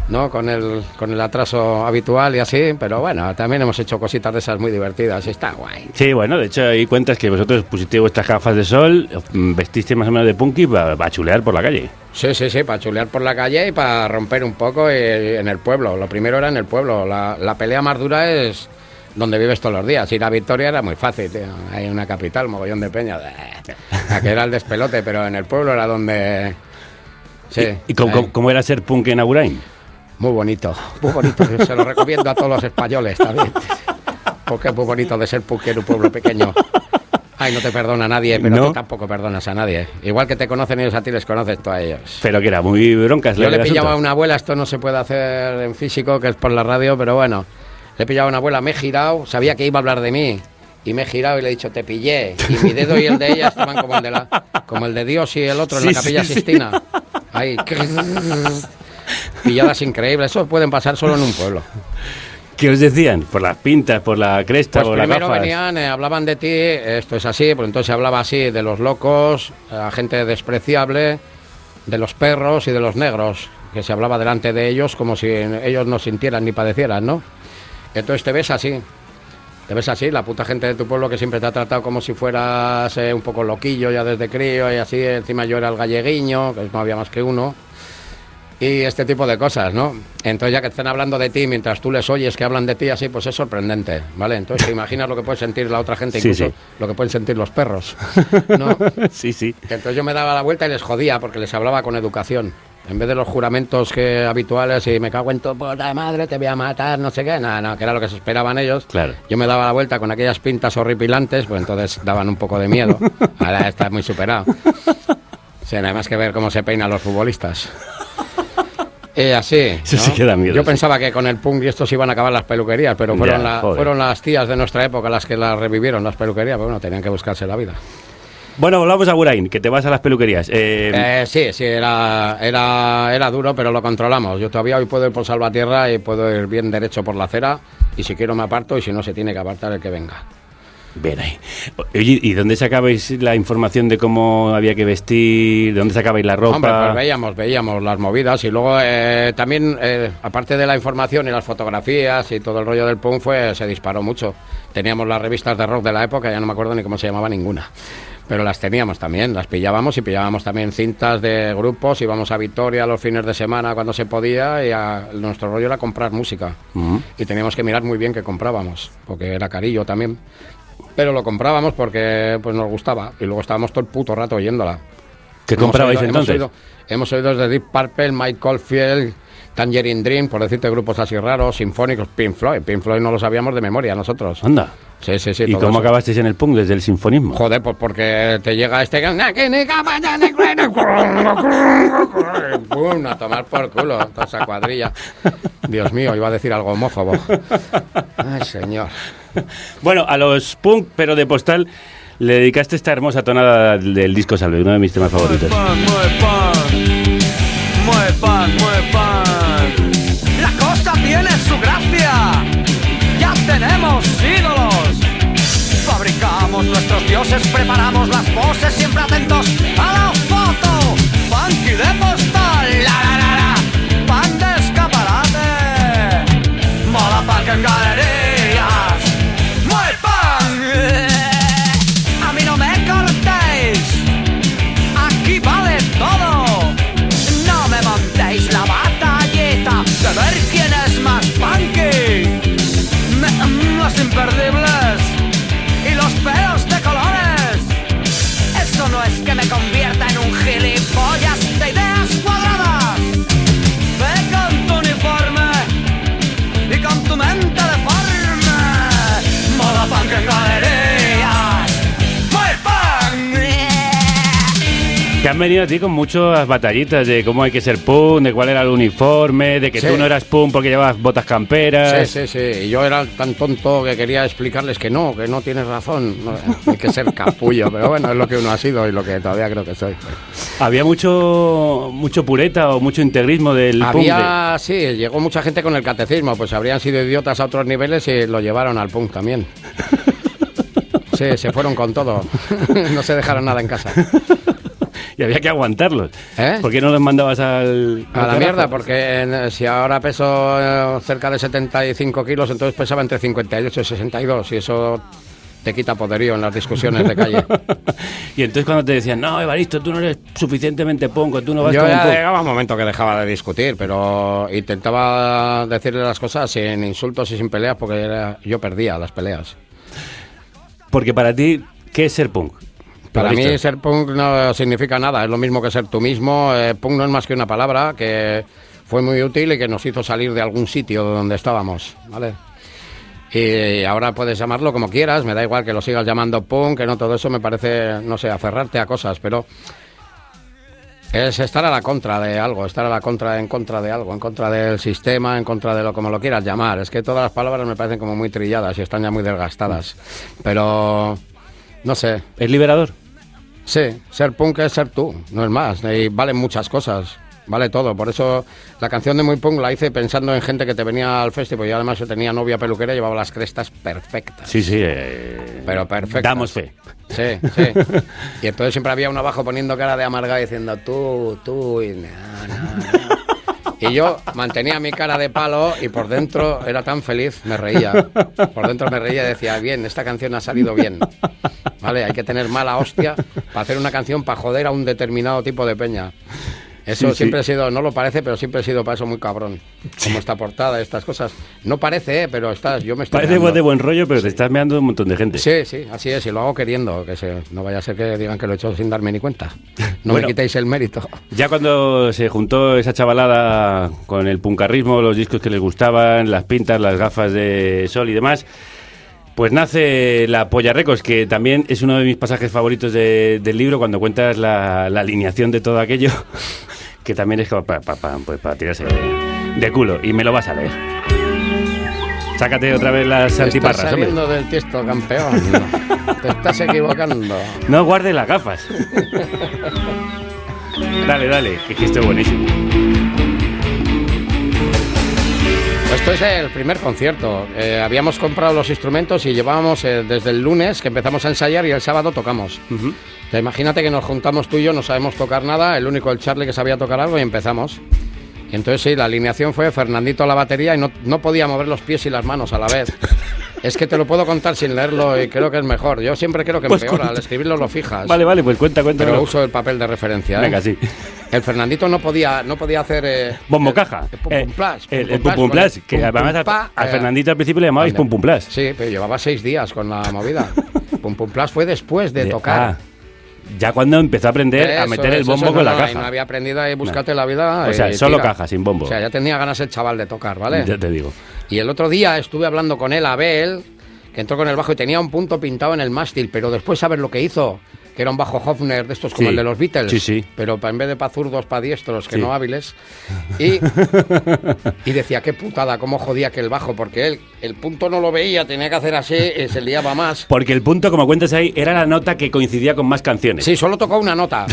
¿no? Con el atraso habitual y así, pero bueno, también hemos hecho cositas de esas muy divertidas y está guay. Sí, bueno, de hecho hay cuentas que vosotros pusisteis vuestras gafas de sol, vestisteis más o menos de punky para chulear por la calle. Sí, para chulear por la calle y para romper un poco en el pueblo. Lo primero era en el pueblo. La pelea más dura es donde vives todos los días. Ir a Victoria era muy fácil, tío. Hay una capital, mogollón de peña. Aquí era el despelote, pero en el pueblo era donde... Sí. ¿Y cómo era ser punk en Agurain? Muy bonito. Se lo recomiendo a todos los españoles también. Porque es muy bonito de ser punk en un pueblo pequeño. Ay, no te perdona nadie, pero tú tampoco perdonas a nadie. Igual que te conocen ellos a ti, les conoces tú a ellos. Pero que era muy broncas. Yo le pillaba a una abuela, esto no se puede hacer en físico, que es por la radio, pero bueno. Le he pillado a una abuela, me he girado, sabía que iba a hablar de mí. Y me he girado y le he dicho, te pillé. Y mi dedo y el de ella estaban como el de Dios y el otro en la Capilla Sistina. Ahí. Pilladas increíbles. Eso pueden pasar solo en un pueblo. ¿Qué os decían? ¿Por las pintas, por la cresta, pues por las gafas? Primero venían, hablaban de ti, esto es así, pues entonces se hablaba así de los locos, a gente despreciable, de los perros y de los negros, que se hablaba delante de ellos como si ellos no sintieran ni padecieran, ¿no? Entonces te ves así, la puta gente de tu pueblo que siempre te ha tratado como si fueras un poco loquillo ya desde crío y así, encima yo era el galleguiño, que no había más que uno. Y este tipo de cosas, ¿no? Entonces ya que estén hablando de ti mientras tú les oyes que hablan de ti así, pues es sorprendente, ¿vale? Entonces te imaginas lo que puede sentir la otra gente, incluso lo que pueden sentir los perros, ¿no? Sí. Entonces yo me daba la vuelta y les jodía porque les hablaba con educación. En vez de los juramentos habituales y me cago en tu puta madre, te voy a matar, no sé qué, no, que era lo que se esperaban ellos. Claro. Yo me daba la vuelta con aquellas pintas horripilantes, pues entonces daban un poco de miedo. Ahora está muy superado. O sea, nada más que ver cómo se peinan los futbolistas. Así, Eso ¿no? sí que da miedo. Yo pensaba que con el punk y estos iban a acabar las peluquerías, pero fueron las tías de nuestra época las que las revivieron, las peluquerías, pero bueno, tenían que buscarse la vida. Bueno, volvamos a Agurain, que te vas a las peluquerías. Sí, era duro, pero lo controlamos. Yo todavía hoy puedo ir por Salvatierra y puedo ir bien derecho por la acera, y si quiero me aparto, y si no, se tiene que apartar el que venga. Ven ahí. Oye, ¿y dónde sacabais la información de cómo había que vestir? ¿De dónde sacabais la ropa? Hombre, pues veíamos las movidas y luego también, aparte de la información y las fotografías y todo el rollo del punk, se disparó mucho. Teníamos las revistas de rock de la época, ya no me acuerdo ni cómo se llamaba ninguna. Pero las teníamos también, las pillábamos y pillábamos también cintas de grupos, íbamos a Vitoria los fines de semana cuando se podía y nuestro rollo era comprar música. Uh-huh. Y teníamos que mirar muy bien qué comprábamos, porque era carillo también. Pero lo comprábamos porque pues nos gustaba y luego estábamos todo el puto rato oyéndola. ¿Qué comprabais entonces? Hemos oído desde Deep Purple, Mike Oldfield, Tangerine Dream, por decirte grupos así raros, sinfónicos, Pink Floyd. Pink Floyd no lo sabíamos de memoria nosotros. Anda. Sí. ¿Y cómo acabasteis en el punk desde el sinfonismo? Joder, pues porque te llega este... ¡Pum! A tomar por culo toda esa cuadrilla. Dios mío, iba a decir algo homófobo. Ay, señor. Bueno, a los punk, pero de postal, le dedicaste esta hermosa tonada del disco Salve, uno de mis temas favoritos. Mueve pan. La cosa tiene su gracia. Ya tenemos ídolos. Fabricamos nuestros dioses, preparamos las poses, siempre atentos a la foto. Funky en galerías. Mueve pan. A mí no me cortéis. Aquí vale todo. No me montéis la batallita de ver quién es más punky. Los imperdibles y los pelos de colores. Eso no es que me convierta en un gilipollas de ideas cuadradas. Ve con tu uniforme y con tu mente deforme. Moda punk en galerías. Muy punk. Que han venido a ti con muchas batallitas de cómo hay que ser punk, de cuál era el uniforme, de que Sí. tú no eras punk porque llevabas botas camperas. Sí. Y yo era tan tonto que quería explicarles que no tienes razón. No, hay que ser capullo, pero bueno, es lo que uno ha sido y lo que todavía creo que soy. Había mucho pureta o mucho integrismo del punk. Sí, llegó mucha gente con el catecismo, pues habrían sido idiotas a otros niveles y lo llevaron al punk también. Sí, se fueron con todo. No se dejaron nada en casa. Y había que aguantarlos. ¿Eh? ¿Por qué no los mandabas al A la carajo? mierda, porque si ahora peso cerca de 75 kilos, entonces pesaba entre 58 y 62 y eso te quita poderío en las discusiones de calle. Y entonces cuando te decían, no, Evaristo, tú no eres suficientemente punk, tú no vas Yo como un ya punk. llegaba un momento que dejaba de discutir, pero intentaba decirle las cosas sin insultos y sin peleas porque yo perdía las peleas. Porque para ti, ¿qué es ser punk? Para Evaristo. mí ser punk no significa nada, es lo mismo que ser tú mismo. Punk no es más que una palabra que fue muy útil y que nos hizo salir de algún sitio donde estábamos, ¿vale? Y ahora puedes llamarlo como quieras, me da igual que lo sigas llamando punk, que no, todo eso me parece, no sé, aferrarte a cosas, pero es estar a la contra de algo, estar a la contra, en contra de algo, en contra del sistema, en contra de lo como lo quieras llamar. Es que todas las palabras me parecen como muy trilladas y están ya muy desgastadas, pero no sé. ¿Es liberador? Sí, ser punk es ser tú, no es más, y valen muchas cosas, vale todo, por eso la canción de Muy Punk la hice pensando en gente que te venía al festival y además yo tenía novia peluquera y llevaba las crestas perfectas. Sí, sí. Pero perfectas. Damos fe. Sí. Y entonces siempre había uno abajo poniendo cara de amargado diciendo tú, y no. Y yo mantenía mi cara de palo y por dentro era tan feliz, me reía. Por dentro me reía y decía, bien, esta canción ha salido bien. Vale, hay que tener mala hostia para hacer una canción para joder a un determinado tipo de peña. Eso Sí, siempre sí. he sido, no lo parece, pero siempre he sido para eso muy cabrón. Como esta portada, estas cosas. No parece, pero yo me estoy Parece meando. de buen rollo, pero te estás meando un montón de gente. Sí, así es, y lo hago queriendo, no vaya a ser que digan que lo he hecho sin darme ni cuenta. No Bueno. me quitéis el mérito. Ya cuando se juntó esa chavalada con el punkarrismo, los discos que les gustaban, las pintas, las gafas de sol y demás, pues nace La Polla Records, que también es uno de mis pasajes favoritos del libro, cuando cuentas la alineación de todo aquello, que también es para tirarse de culo, y me lo vas a leer. Sácate otra vez las Te estás antiparras, hombre. saliendo del tiesto, campeón. Te estás equivocando. No guardes las gafas. Dale, que esto es buenísimo. Esto es el primer concierto. Habíamos comprado los instrumentos y llevábamos desde el lunes que empezamos a ensayar y el sábado tocamos. Ujú. O sea, imagínate que nos juntamos tú y yo, no sabemos tocar nada, el único el Charlie que sabía tocar algo y empezamos. Y entonces sí, la alineación fue Fernandito a la batería y no podía mover los pies y las manos a la vez. Es que te lo puedo contar sin leerlo y creo que es mejor. Yo siempre creo que Pues empeora, cuenta. al escribirlo lo fijas. Vale, pues cuenta. Pero uso el papel de referencia. Venga, sí. El Fernandito no podía hacer... Bombo caja. El pum pum plas. El pum pum plas, que Pum, pum, además pa, al Fernandito al principio le llamabais anda. pum pum plas. Sí, pero llevaba 6 días con la movida. Pum Pum Plas fue después de tocar. Ah, ya cuando empezó a aprender a Eso meter el es, bombo eso con no, la no, caja. y no había aprendido ahí, búscate la vida. O sea, y solo tira. caja, sin bombo. O sea, ya tenía ganas el chaval de tocar, ¿vale? Ya te digo. Y el otro día estuve hablando con él, Abel, que entró con el bajo y tenía un punto pintado en el mástil, pero después, ¿sabes lo que hizo? Que era un bajo Hofner de estos como Sí. el de los Beatles. Sí, sí. Pero en vez de para zurdos, para diestros, que Sí. no hábiles. Y decía, qué putada, cómo jodía que el bajo, porque él el punto no lo veía, tenía que hacer así, se liaba más. Porque el punto, como cuentas ahí, era la nota que coincidía con más canciones. Sí, solo tocó una nota.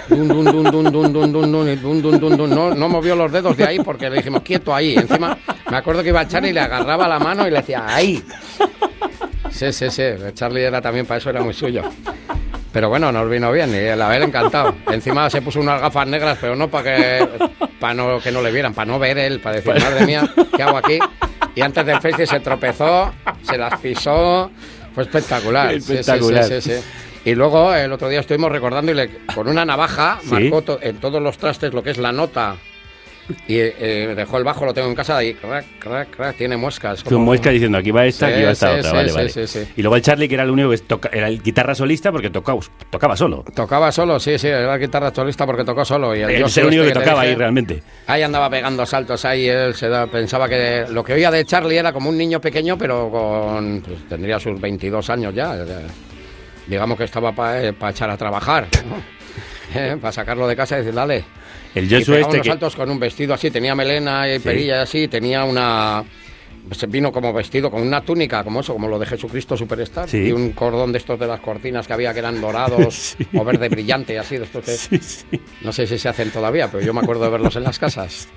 Dun, dun, dun, dun, dun, dun, dun, dun, y dun, dun, dun, dun. No movió los dedos de ahí porque le dijimos, quieto ahí. Encima, me acuerdo que iba a Charlie y le agarraba la mano y le decía, ahí. Sí. Charlie era también, para eso era muy suyo. Pero bueno, nos vino bien y el Abel encantado. Encima se puso unas gafas negras, pero no para que no le vieran, para no ver él, para decir, madre mía, ¿qué hago aquí? Y antes del festival se tropezó, se las pisó, fue espectacular. Espectacular. Sí. Y luego el otro día estuvimos recordando y con una navaja marcó en todos los trastes lo que es la nota. Y dejó el bajo, lo tengo en casa y crack, tiene muescas. Con muescas diciendo aquí va esta, aquí va esta otra. Vale. Sí. Y luego el Charlie, que era el único que era el guitarra solista porque tocaba solo. Tocaba solo, sí, era el guitarra solista porque tocó solo. Y Es el único que tocaba ahí realmente. Ahí andaba pegando saltos, ahí él pensaba que lo que oía de Charlie era como un niño pequeño, pero pues, tendría sus 22 años ya. Digamos que estaba para echar a trabajar, ¿no? Para sacarlo de casa y decir, dale. El Joshua Joshua unos saltos con un vestido así, tenía melena y perilla así, tenía vino como vestido con una túnica, como lo de Jesucristo Superstar, y un cordón de estos de las cortinas que había que eran dorados o verde brillante, así de estos que no sé si se hacen todavía, pero yo me acuerdo de verlos en las casas.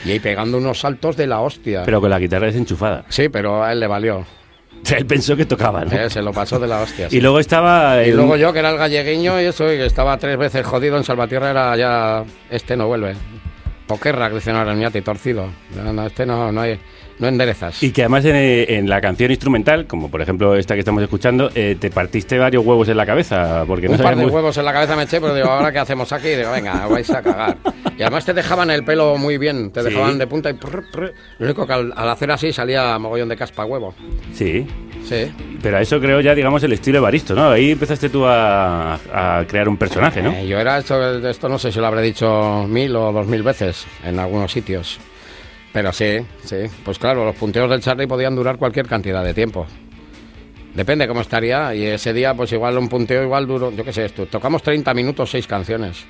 Y ahí pegando unos saltos de la hostia. Pero con la guitarra desenchufada. Sí, pero a él le valió. O sea, él pensó que tocaba, ¿no? Se lo pasó de la hostia. Y luego estaba... Y luego yo, que era el gallegueño y eso, y que estaba 3 veces jodido en Salvatierra, era ya... Este no vuelve. Poquerra, que dicen ahora en Ñate, torcido. No enderezas. Y que además en la canción instrumental, como por ejemplo esta que estamos escuchando, te partiste varios huevos en la cabeza. Porque un par de huevos en la cabeza me eché, pero digo, ¿ahora qué hacemos aquí? Y digo, venga, vais a cagar. Y además te dejaban el pelo muy bien, te dejaban de punta y... Lo único que al hacer así salía mogollón de caspa huevo. Sí. Pero a eso creo ya, digamos, el estilo Evaristo, ¿no? Ahí empezaste tú a crear un personaje, ¿no? Yo era esto no sé si lo habré dicho 1000 o 2000 veces en algunos sitios. Pero sí. Pues claro, los punteos del Charlie podían durar cualquier cantidad de tiempo. Depende cómo estaría. Y ese día, pues igual un punteo duró, yo qué sé, tocamos 30 minutos, 6 canciones.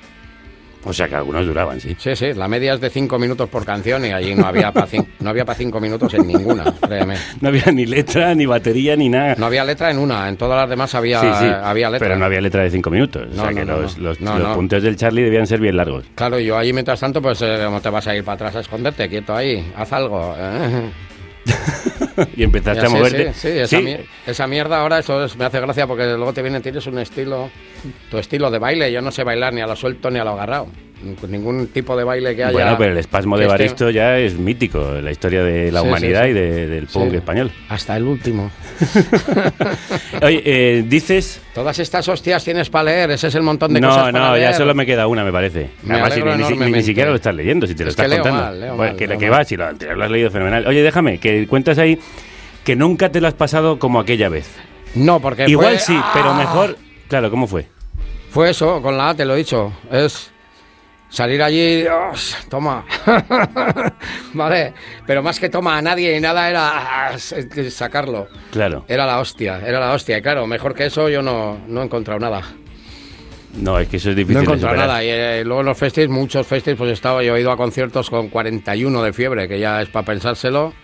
O sea que algunos duraban, sí. Sí, la media es de 5 minutos por canción y allí no había para 5 minutos en ninguna, créeme. No había ni letra, ni batería, ni nada. No había letra en una, en todas las demás había letra. Pero no había letra de 5 minutos. O sea que los punteos del Charlie debían ser bien largos. Claro, yo allí mientras tanto, pues ¿cómo te vas a ir para atrás a esconderte? Quieto ahí, haz algo. Y empezaste a moverte. Esa mierda ahora me hace gracia porque luego tienes un estilo, tu estilo de baile. Yo no sé bailar ni a lo suelto ni a lo agarrado. Ningún tipo de baile que haya. Bueno, pero el espasmo de Evaristo ya es mítico en la historia de la humanidad y del punk español. Hasta el último. Oye, dices... Todas estas hostias tienes para leer, ese es el montón de cosas para leer. Ya solo me queda una, me parece. Además, ni siquiera lo estás leyendo, si te lo estás contando. Leo mal, que va, si lo has leído fenomenal. Oye, déjame, que cuentas ahí que nunca te lo has pasado como aquella vez. No, porque igual sí, pero mejor... Claro, ¿cómo fue? Fue eso, con la A te lo he dicho, es... Salir allí, toma, vale, pero más que toma a nadie y nada era sacarlo. Claro. Era la hostia, y claro, mejor que eso yo no he encontrado nada. No, es que eso es difícil. No he encontrado nada, y luego en los festivals, muchos festivals, pues yo he ido a conciertos con 41 de fiebre, que ya es para pensárselo,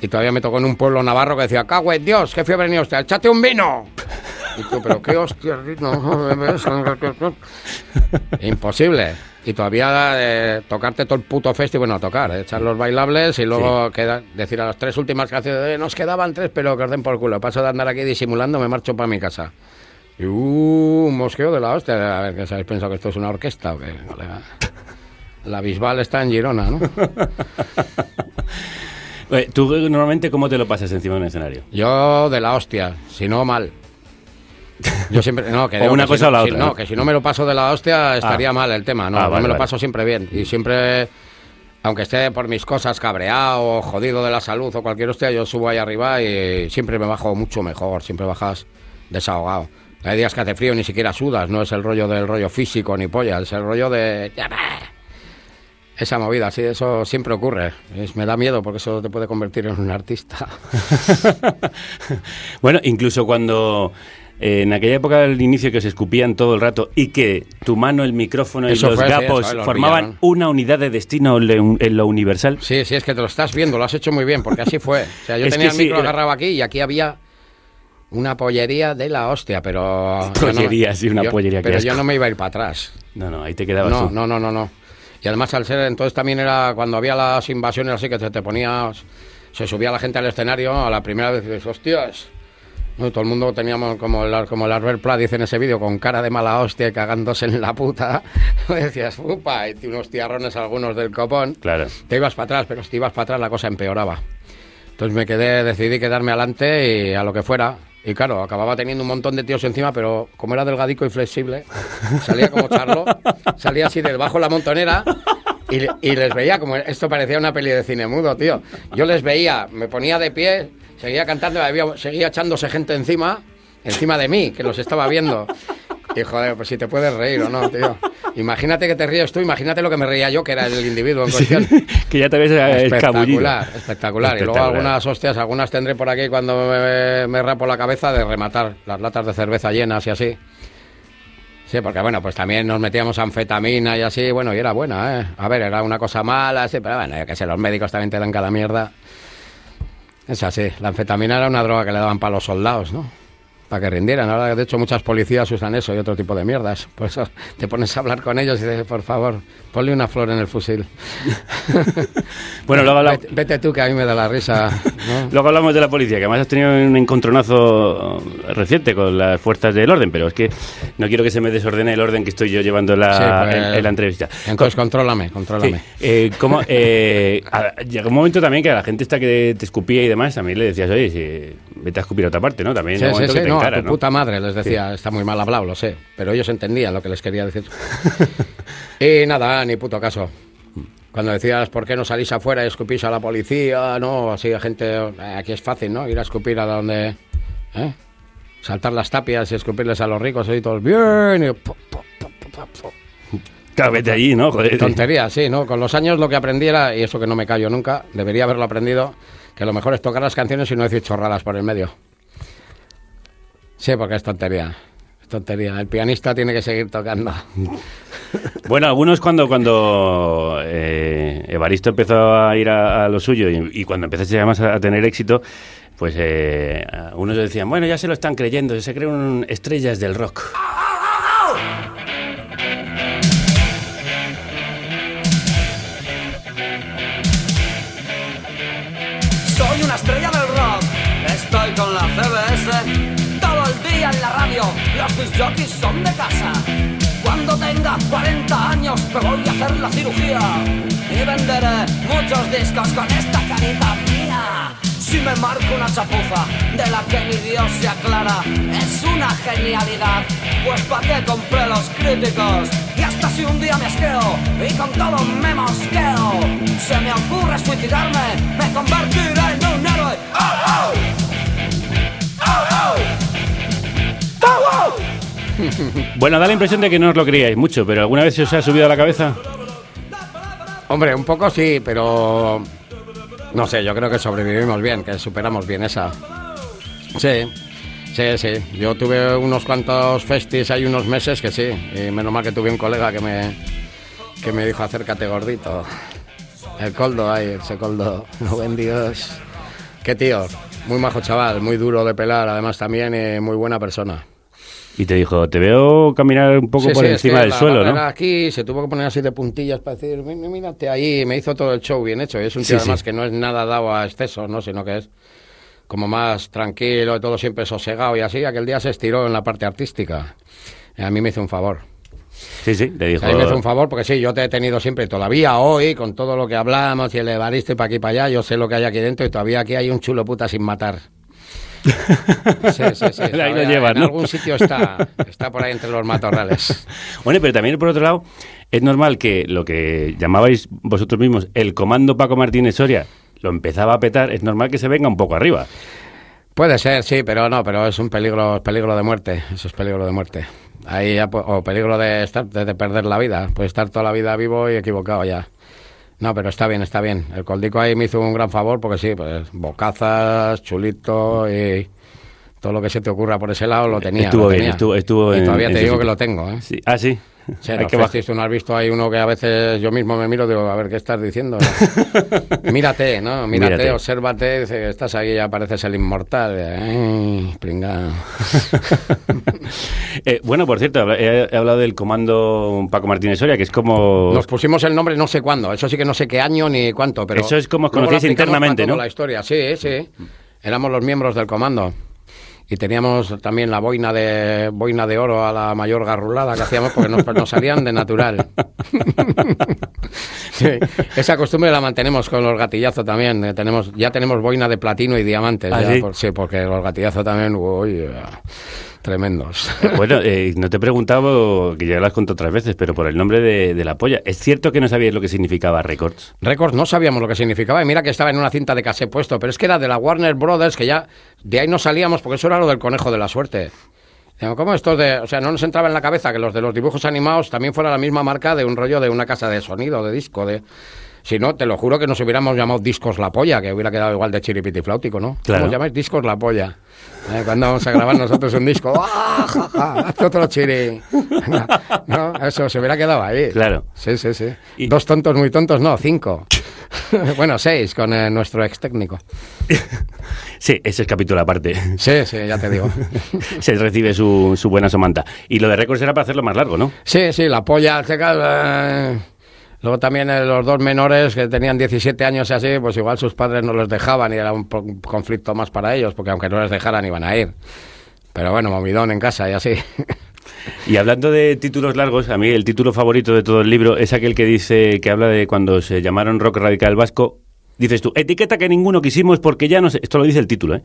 y todavía me tocó en un pueblo navarro que decía, ¡cago en Dios, qué fiebre ni hostia, échate un vino! Y tú, pero qué hostia, no, imposible. Y todavía tocarte todo el puto festival, bueno, tocar, echar los bailables y luego decir a las 3 últimas canciones, nos quedaban 3, pero que os den por culo. Paso de andar aquí disimulando, me marcho para mi casa. Y un mosqueo de la hostia. A ver, ¿qué sabéis? ¿Pensado que esto es una orquesta o qué, colega? La Bisbal está en Girona, ¿no? Oye, ¿tú normalmente cómo te lo pasas encima de un escenario? Yo de la hostia, si no mal. Yo siempre, o una cosa o la otra. Que si no me lo paso de la hostia estaría mal el tema, me lo paso siempre bien. Y siempre, aunque esté por mis cosas cabreado o jodido de la salud o cualquier hostia, yo subo ahí arriba y siempre me bajo mucho mejor, siempre bajas desahogado. Hay días que hace frío y ni siquiera sudas, no es el rollo físico ni polla, es el rollo de... Esa movida, sí, eso siempre ocurre. Me da miedo porque eso te puede convertir en un artista. Bueno, incluso cuando... en aquella época del inicio que se escupían todo el rato y que tu mano, el micrófono y los gapos formaban una unidad de destino en lo universal. Sí, es que te lo estás viendo, lo has hecho muy bien, porque así fue. O sea, yo tenía el micro agarrado aquí y aquí había una pollería de la hostia, pero... Pollería, pollería. Pero yo no me iba a ir para atrás. No, ahí te quedabas tú. No. Y además al ser, entonces también era cuando había las invasiones así que te ponías... Se subía la gente al escenario a la primera vez y dices, hostias... No, todo el mundo teníamos como el Albert Pla dice en ese vídeo, con cara de mala hostia y cagándose en la puta. Decías, upa, y unos tiarrones algunos del copón. Claro. Te ibas para atrás, pero si te ibas para atrás la cosa empeoraba. Entonces decidí quedarme adelante y a lo que fuera. Y claro, acababa teniendo un montón de tíos encima, pero como era delgadico y flexible, salía como charlo, salía así debajo de la montonera y les veía como... Esto parecía una peli de cine mudo, tío. Yo les veía, me ponía de pie, seguía cantando, seguía echándose gente encima de mí, que los estaba viendo. Y joder, pues si te puedes reír o no, tío. Imagínate que te ríes tú, imagínate lo que me reía yo, que era el individuo en cuestión. Sí, que ya te ves escabullido. Espectacular. Y luego algunas hostias, algunas tendré por aquí cuando me rapo la cabeza de rematar las latas de cerveza llenas y así. Sí, porque bueno, pues también nos metíamos anfetamina y así, bueno, y era buena, ¿eh? A ver, era una cosa mala, sí, pero bueno, yo que sé, los médicos también te dan cada mierda. Es así, la anfetamina era una droga que le daban para los soldados, ¿no? Para que rindieran. Ahora, de hecho, muchas policías usan eso y otro tipo de mierdas. Por eso te pones a hablar con ellos y dices, por favor, ponle una flor en el fusil. Bueno, luego hablamos... Vete tú, que a mí me da la risa, ¿no? Luego hablamos de la policía, que además has tenido un encontronazo reciente con las fuerzas del orden, pero es que no quiero que se me desordene el orden que estoy yo llevando en la entrevista. Entonces, contrólame. Sí. Llegó un momento también que a la gente esta que te escupía y demás, también le decías, oye, vete a escupir a otra parte, ¿no? También sí, que no, encara, a tu puta madre les decía, está muy mal hablado, lo sé, pero ellos entendían lo que les quería decir. Y nada, ni puto caso. Cuando decías, ¿por qué no salís afuera y escupís a la policía? No, así a gente, aquí es fácil, ¿no? Ir a escupir a donde... Saltar las tapias y escupirles a los ricos y todos, bien, y... Claro, vete allí, ¿no? Joder. Tontería, sí, ¿no? Con los años lo que aprendí era, y eso que no me callo nunca, debería haberlo aprendido, que lo mejor es tocar las canciones y no decir chorradas por el medio. Sí, porque es tontería. Es tontería. El pianista tiene que seguir tocando. Bueno, algunos cuando Evaristo empezó a ir a lo suyo y cuando empezaste además a tener éxito, pues unos decían, bueno, ya se lo están creyendo, se creen estrellas del rock. Soy una estrella del rock, estoy con la CBS. Todo el día en la radio, los disc jockeys son de casa. Cuando tenga 40 años me voy a hacer la cirugía y venderé muchos discos con esta carita mía. Si me marco una chapuza de la que ni Dios se aclara, es una genialidad, pues pa' qué compré los críticos. Y hasta si un día me asqueo y con todo me mosqueo, se me ocurre suicidarme, me convertiré en un héroe. ¡Oh, oh! ¡Oh, oh! ¡Oh, oh! Bueno, da la impresión de que no os lo creíais mucho, pero ¿alguna vez se os ha subido a la cabeza? Hombre, un poco sí, pero... No sé, yo creo que sobrevivimos bien, que superamos bien esa. Sí. Yo tuve unos cuantos festis hay unos meses que sí, y menos mal que tuve un colega que me dijo acércate gordito. El Coldo, ese Coldo, no buen Dios. Qué tío, muy majo chaval, muy duro de pelar, además también muy buena persona. Y te dijo, te veo caminar un poco por encima del suelo, ¿no? Aquí se tuvo que poner así de puntillas para decir, mírate ahí, me hizo todo el show bien hecho. Y es un tío además que no es nada dado a excesos, ¿no? Sino que es como más tranquilo y todo siempre sosegado y así. Aquel día se estiró en la parte artística. Y a mí me hizo un favor. Sí, le dijo... A mí me hizo un favor porque sí, yo te he tenido siempre, todavía hoy, con todo lo que hablamos y el Evaristo y para aquí y para allá, yo sé lo que hay aquí dentro y todavía aquí hay un chulo puta sin matar. Sí. Ahí lo llevas, ¿no? En algún sitio está por ahí entre los matorrales. Bueno, pero también por otro lado, es normal que lo que llamabais vosotros mismos el comando Paco Martínez Soria lo empezaba a petar, es normal que se venga un poco arriba. Puede ser, sí, pero es un peligro de muerte, eso es peligro de muerte. Ahí ya, o peligro de perder la vida, puede estar toda la vida vivo y equivocado ya. No, pero está bien. El Coldico ahí me hizo un gran favor porque sí, pues bocazas, chulito y todo lo que se te ocurra por ese lado lo tenía. Estuvo bien. Y todavía te digo que lo tengo, ¿eh? Sí. Ah, sí. Sí, tú no has visto ahí uno que a veces yo mismo me miro y digo, a ver, ¿qué estás diciendo? ¿No? Mírate, ¿no? Mírate, obsérvate, dice, estás aquí, ya pareces el inmortal. Pringao. Bueno, por cierto, he hablado del comando Paco Martínez Soria, que es como... Nos pusimos el nombre no sé cuándo, eso sí que no sé qué año ni cuánto, pero... Eso es como os conocéis internamente, ¿no? La historia, sí. Éramos los miembros del comando. Y teníamos también la boina de oro a la mayor garrulada que hacíamos porque nos salían de natural. Sí, esa costumbre la mantenemos con los gatillazos también. Ya tenemos boina de platino y diamantes. ¿Ah, ya, sí? sí, porque los gatillazos también, uy, tremendos. Bueno, no te he preguntado, que ya lo has contado otras veces, pero por el nombre de la polla. ¿Es cierto que no sabíais lo que significaba Records? Records no sabíamos lo que significaba y mira que estaba en una cinta de cassette puesto, pero es que era de la Warner Brothers, que ya de ahí no salíamos porque eso era lo del conejo de la suerte. ¿Cómo estos o sea, no nos entraba en la cabeza que los de los dibujos animados también fuera la misma marca de un rollo de una casa de sonido, de disco, Si no, te lo juro que nos hubiéramos llamado Discos La Polla, que hubiera quedado igual de chiripitifláutico, ¿no? Claro. ¿Cómo os llamáis? Discos La Polla. Cuando vamos a grabar nosotros un disco, ¡ah, ja, ja! Haz otro chiri. No, eso se hubiera quedado ahí. Claro. Sí. Y- 2 tontos muy tontos, no, 5. Bueno, 6 con nuestro ex técnico. Sí, ese es capítulo aparte. Sí, ya te digo. Se recibe su buena somanta. Y lo de Records era para hacerlo más largo, ¿no? Sí, La Polla. Luego también los 2 menores que tenían 17 años y así, pues igual sus padres no los dejaban y era un conflicto más para ellos, porque aunque no les dejaran iban a ir. Pero bueno, movidón en casa y así. Y hablando de títulos largos, a mí el título favorito de todo el libro es aquel que habla de cuando se llamaron rock radical vasco. Dices tú, etiqueta que ninguno quisimos porque ya no sé... Esto lo dice el título, ¿eh?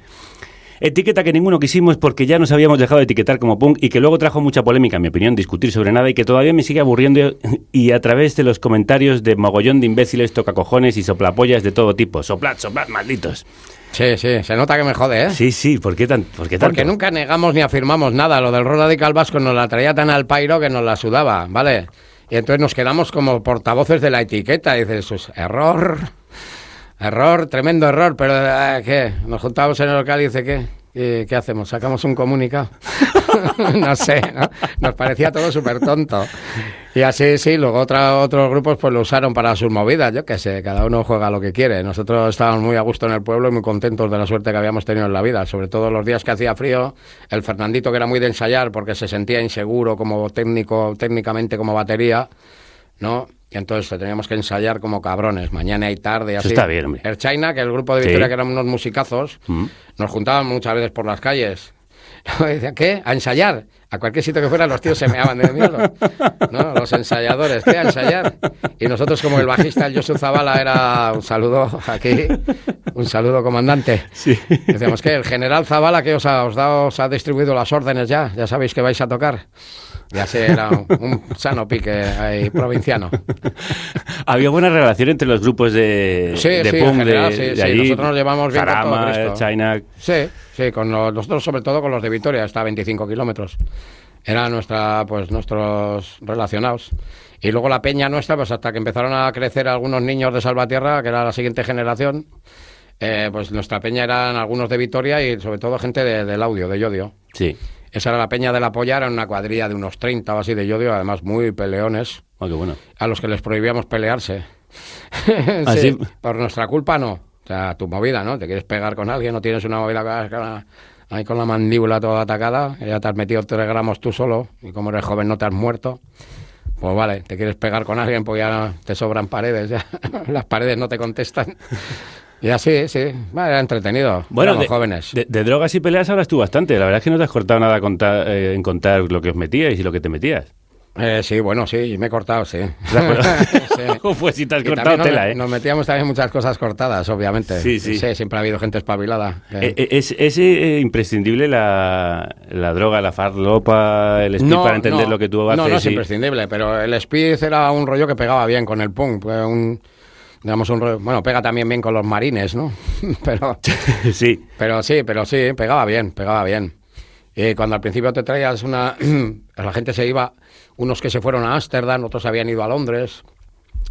Etiqueta que ninguno quisimos porque ya nos habíamos dejado de etiquetar como punk y que luego trajo mucha polémica, en mi opinión, discutir sobre nada y que todavía me sigue aburriendo y a través de los comentarios de mogollón de imbéciles, tocacojones y soplapollas de todo tipo. Soplad, malditos. Sí, se nota que me jode, ¿eh? Sí, ¿por qué tanto? Porque nunca negamos ni afirmamos nada. Lo del rock radical vasco nos la traía tan al pairo que nos la sudaba, ¿vale? Y entonces nos quedamos como portavoces de la etiqueta. Y dices, pues, error, tremendo error. Pero, ¿qué? Nos juntamos en el local y dice, ¿qué hacemos? ¿Sacamos un comunicado? No sé, ¿no? Nos parecía todo súper tonto. Y así, sí, luego otros grupos pues lo usaron para sus movidas, yo qué sé, cada uno juega lo que quiere. Nosotros estábamos muy a gusto en el pueblo y muy contentos de la suerte que habíamos tenido en la vida, sobre todo los días que hacía frío. El Fernandito, que era muy de ensayar porque se sentía inseguro como técnicamente como batería, ¿no? Y entonces teníamos que ensayar como cabrones, mañana y tarde y así. Eso está bien, hombre. El China, que el grupo de Victoria, que eran unos musicazos, nos juntaban muchas veces por las calles. Decían, ¿qué? ¿A ensayar? A cualquier sitio que fuera los tíos se meaban de miedo, ¿no? Los ensayadores, ¿qué? ¿A ensayar? Y nosotros, como el bajista, el Josu Zavala, era un saludo aquí, un saludo, comandante. Sí. Decíamos, ¿qué? El general Zavala, que os ha distribuido las órdenes ya sabéis que vais a tocar. Y así era un sano pique ahí, provinciano. Había buena relación entre los grupos de punk en general, de sí. allí. Nosotros nos llevamos bien con todo Jarama, Cristo. China... Sí, nosotros sobre todo con los de Vitoria, está a 25 kilómetros. Eran nuestros relacionados. Y luego la peña nuestra, pues hasta que empezaron a crecer algunos niños de Salvatierra, que era la siguiente generación, pues nuestra peña eran algunos de Vitoria y sobre todo gente del audio, de Yodio. Sí. Esa era la peña de la Polla, era una cuadrilla de unos 30 o así de Yodio, además muy peleones, Oh, qué bueno. a los que les prohibíamos pelearse. ¿Ah, sí? Por nuestra culpa no. O sea, tu movida, ¿no? Te quieres pegar con alguien, no tienes una movida ahí con la mandíbula toda atacada, ya te has metido 3 gramos tú solo, y como eres joven no te has muerto. Pues vale, te quieres pegar con alguien, pues ya te sobran paredes, ya las paredes no te contestan. Y así, sí, bueno, era entretenido. Bueno, éramos jóvenes. De drogas y peleas hablas tú bastante. La verdad es que no te has cortado nada en contar lo que os metíais y lo que te metías. Sí, bueno, sí, me he cortado, sí. Pues si te has Y cortado también tela, ¿eh? nos metíamos también muchas cosas cortadas, obviamente. Sí. Siempre ha habido gente espabilada. ¿Es imprescindible la droga, la farlopa, el speed para entender lo que tú haces? No es imprescindible, pero el speed era un rollo que pegaba bien con el punk. Bueno, pega también bien con los marines, ¿no? Sí. Pero sí, pegaba bien. Y cuando al principio te traías la gente se iba, unos que se fueron a Ámsterdam, otros habían ido a Londres,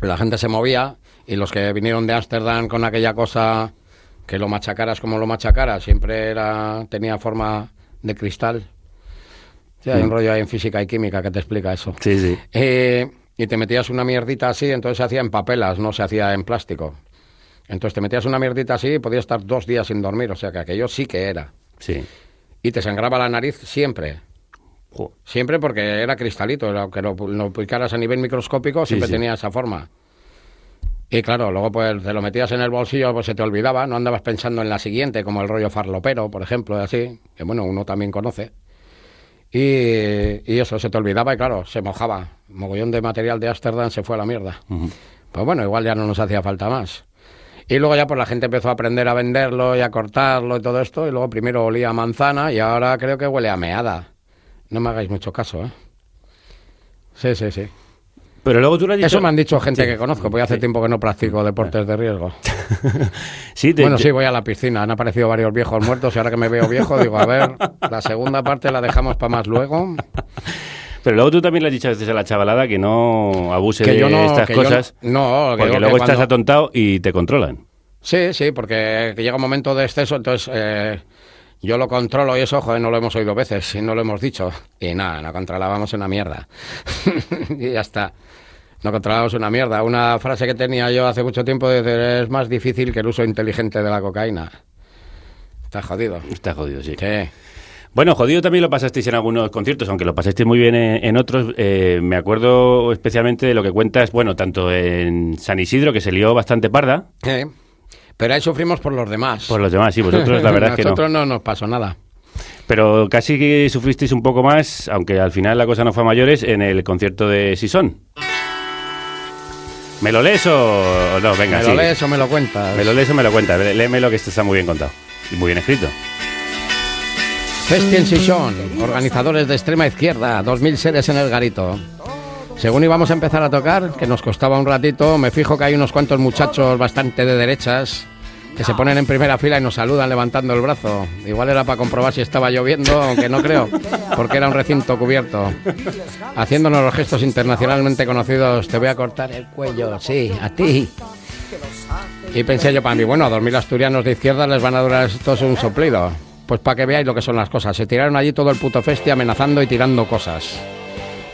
la gente se movía, y los que vinieron de Ámsterdam con aquella cosa que lo machacaras como lo machacaras, siempre tenía forma de cristal. Sí, hay un rollo ahí en física y química que te explica eso. Sí. Y te metías una mierdita así, entonces se hacía en papelas, no se hacía en plástico. Entonces te metías una mierdita así y podías estar 2 días sin dormir, o sea que aquello sí que era. Sí. Y te sangraba la nariz siempre. Siempre porque era cristalito, aunque lo picaras a nivel microscópico, siempre tenía esa forma. Y claro, luego pues te lo metías en el bolsillo, pues se te olvidaba, no andabas pensando en la siguiente, como el rollo farlopero, por ejemplo, y así, que bueno, uno también conoce. Y eso, se te olvidaba y claro, se mojaba. Mogollón de material de Ámsterdam se fue a la mierda. Pues bueno, igual ya no nos hacía falta más. Y luego ya pues la gente empezó a aprender a venderlo y a cortarlo y todo esto, y luego primero olía a manzana y ahora creo que huele a meada. No me hagáis mucho caso, ¿eh? Sí, sí, sí. Pero luego tú lo has dicho... Eso me han dicho gente Sí. que conozco, porque hace tiempo que no practico deportes de riesgo. Sí, Bueno, sí, voy a la piscina. Han aparecido varios viejos muertos y ahora que me veo viejo digo, a ver, la segunda parte la dejamos para más luego. Pero luego tú también le has dicho a veces a la chavalada que no abuse Que de yo no, estas que yo cosas, no, que porque yo luego que estás cuando- atontado y te controlan. Sí, sí, porque llega un momento de exceso, entonces yo lo controlo y eso, joder, no lo hemos oído veces y no lo hemos dicho. Y nada, no controlábamos una mierda. Y ya está. No controlábamos una mierda. Una frase que tenía yo hace mucho tiempo de es más difícil que el uso inteligente de la cocaína. Está jodido. Está jodido, sí. Sí. Bueno, jodido también lo pasasteis en algunos conciertos, aunque lo pasasteis muy bien en otros. Me acuerdo especialmente de lo que cuentas, bueno, tanto en San Isidro, que se lió bastante parda, Pero ahí sufrimos por los demás. por los demás, sí, vosotros la verdad es que no. Nosotros no nos pasó nada. Pero casi que sufristeis un poco más, aunque al final la cosa no fue a mayores, en el concierto de Sison. ¿Me lo lees o no? Venga, ¿Me sí. lo lees o me lo cuentas? ¿Me lo lees o me lo cuentas? Léemelo, que esto está muy bien contado y muy bien escrito. Festi en Sison, organizadores de extrema izquierda, 2000 seres en el garito. Según íbamos a empezar a tocar, que nos costaba un ratito, me fijo que hay unos cuantos muchachos bastante de derechas que se ponen en primera fila y nos saludan levantando el brazo. Igual era para comprobar si estaba lloviendo, aunque no creo, porque era un recinto cubierto. Haciéndonos los gestos internacionalmente conocidos, te voy a cortar el cuello, sí, a ti. Y pensé yo para mí, bueno, a 2000 asturianos de izquierda les van a durar estos un soplido. Pues para que veáis lo que son las cosas. Se tiraron allí todo el puto festi amenazando y tirando cosas.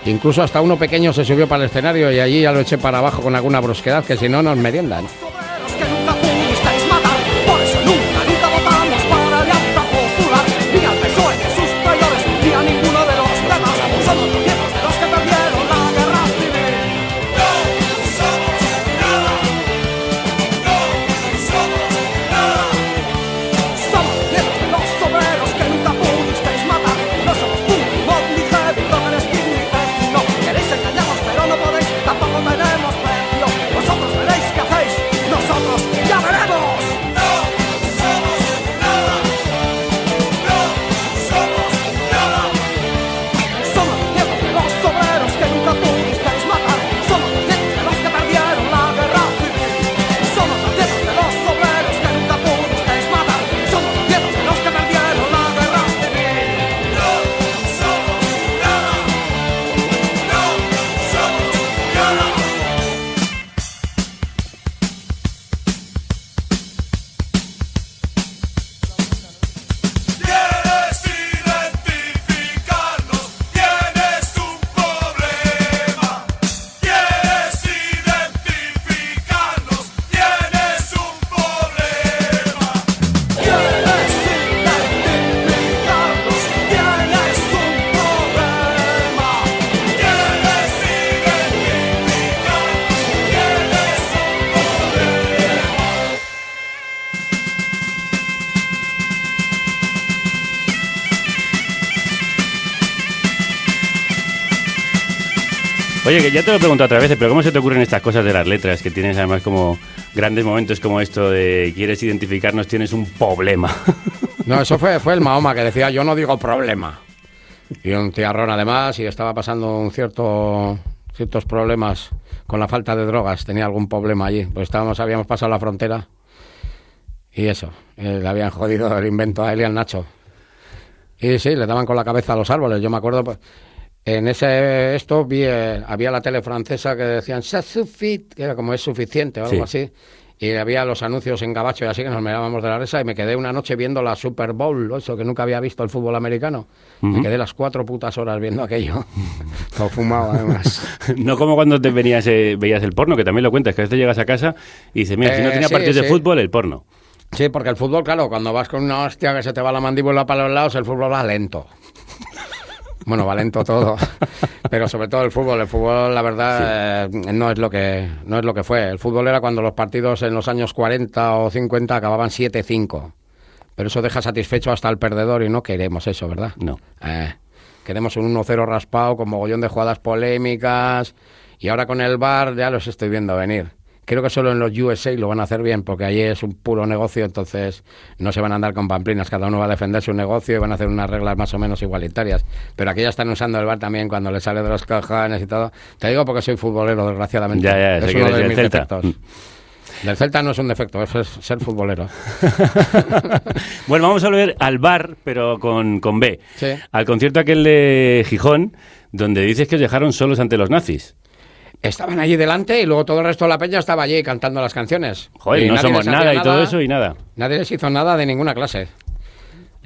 Incluso hasta uno pequeño se subió para el escenario y allí ya lo eché para abajo con alguna brusquedad, que si no nos meriendan. Los que nunca pudisteis matar, por eso nunca votamos para Alianza Popular, ni al PSOE ni a sus traidores, ni a ninguno de los demás. Somos los viejos de los que perdieron la guerra civil. No somos nada. No somos nada. Somos los viejos de los obreros que nunca pudisteis matar. No somos punk, mod, ni heavy, rock, ni speed, ni techno. Queréis engañarnos pero no podéis, tampoco tenemos precio. Vosotros veréis qué hacéis, nosotros ya veremos. No somos nada. No somos nada. Somos los viejos de los obreros que nunca pudisteis matar. Somos los viejos de los que perdieron la guerra civil. Somos los viejos de los obreros que nunca pudisteis matar. Somos los viejos de los que perdieron la guerra civil. No somos nada. No somos nada. Quieres identificarnos, tienes un problema. Quieres identificarnos, tienes un problema. Quieres identificarnos, tienes un problema. Quieres identificarnos, tienes un problema. Oye, que ya te lo he preguntado otra vez, pero ¿cómo se te ocurren estas cosas de las letras? Que tienes además como grandes momentos como esto de quieres identificarnos, tienes un problema. No, eso fue el Mahoma que decía, yo no digo problema. Y un tiarrón además, y estaba pasando ciertos problemas con la falta de drogas, tenía algún problema allí. Pues habíamos pasado la frontera y eso, le habían jodido el invento a él y al Nacho. Y sí, le daban con la cabeza a los árboles, yo me acuerdo... Pues, en había la tele francesa que decían "Ça suffit", que era como es suficiente o algo Sí. así. Y había los anuncios en gabacho y así que nos mirábamos de la risa y me quedé una noche viendo la Super Bowl, eso que nunca había visto el fútbol americano. Me quedé las 4 putas horas viendo aquello. Lo fumaba además. No como cuando te veías el porno, que también lo cuentas, que a veces llegas a casa y dices, mira, si no tenía Sí, partidos de sí. fútbol, el porno. Sí, porque el fútbol, claro, cuando vas con una hostia que se te va la mandíbula para los lados, el fútbol va lento. monovalento todo, pero sobre todo el fútbol. El fútbol, la verdad, no es lo que fue. El fútbol era cuando los partidos en los años 40 o 50 acababan 7-5. Pero eso deja satisfecho hasta el perdedor y no queremos eso, ¿verdad? No. Queremos un 1-0 raspado con mogollón de jugadas polémicas y ahora con el VAR ya los estoy viendo venir. Creo que solo en los USA lo van a hacer bien porque allí es un puro negocio, entonces no se van a andar con pamplinas, cada uno va a defender su negocio y van a hacer unas reglas más o menos igualitarias. Pero aquí ya están usando el VAR también cuando le sale de los cojones y todo. Te digo porque soy futbolero, desgraciadamente. Ya, es sé uno que de eres mis del Celta. defectos. Del Celta no es un defecto, es ser futbolero. Bueno, vamos a volver al bar, pero con B. Sí. Al concierto aquel de Gijón, donde dices que os dejaron solos ante los nazis. Estaban allí delante y luego todo el resto de la peña estaba allí cantando las canciones. Joder, Y no nadie somos les hacía nada y todo eso y nada. Nadie les hizo nada de ninguna clase.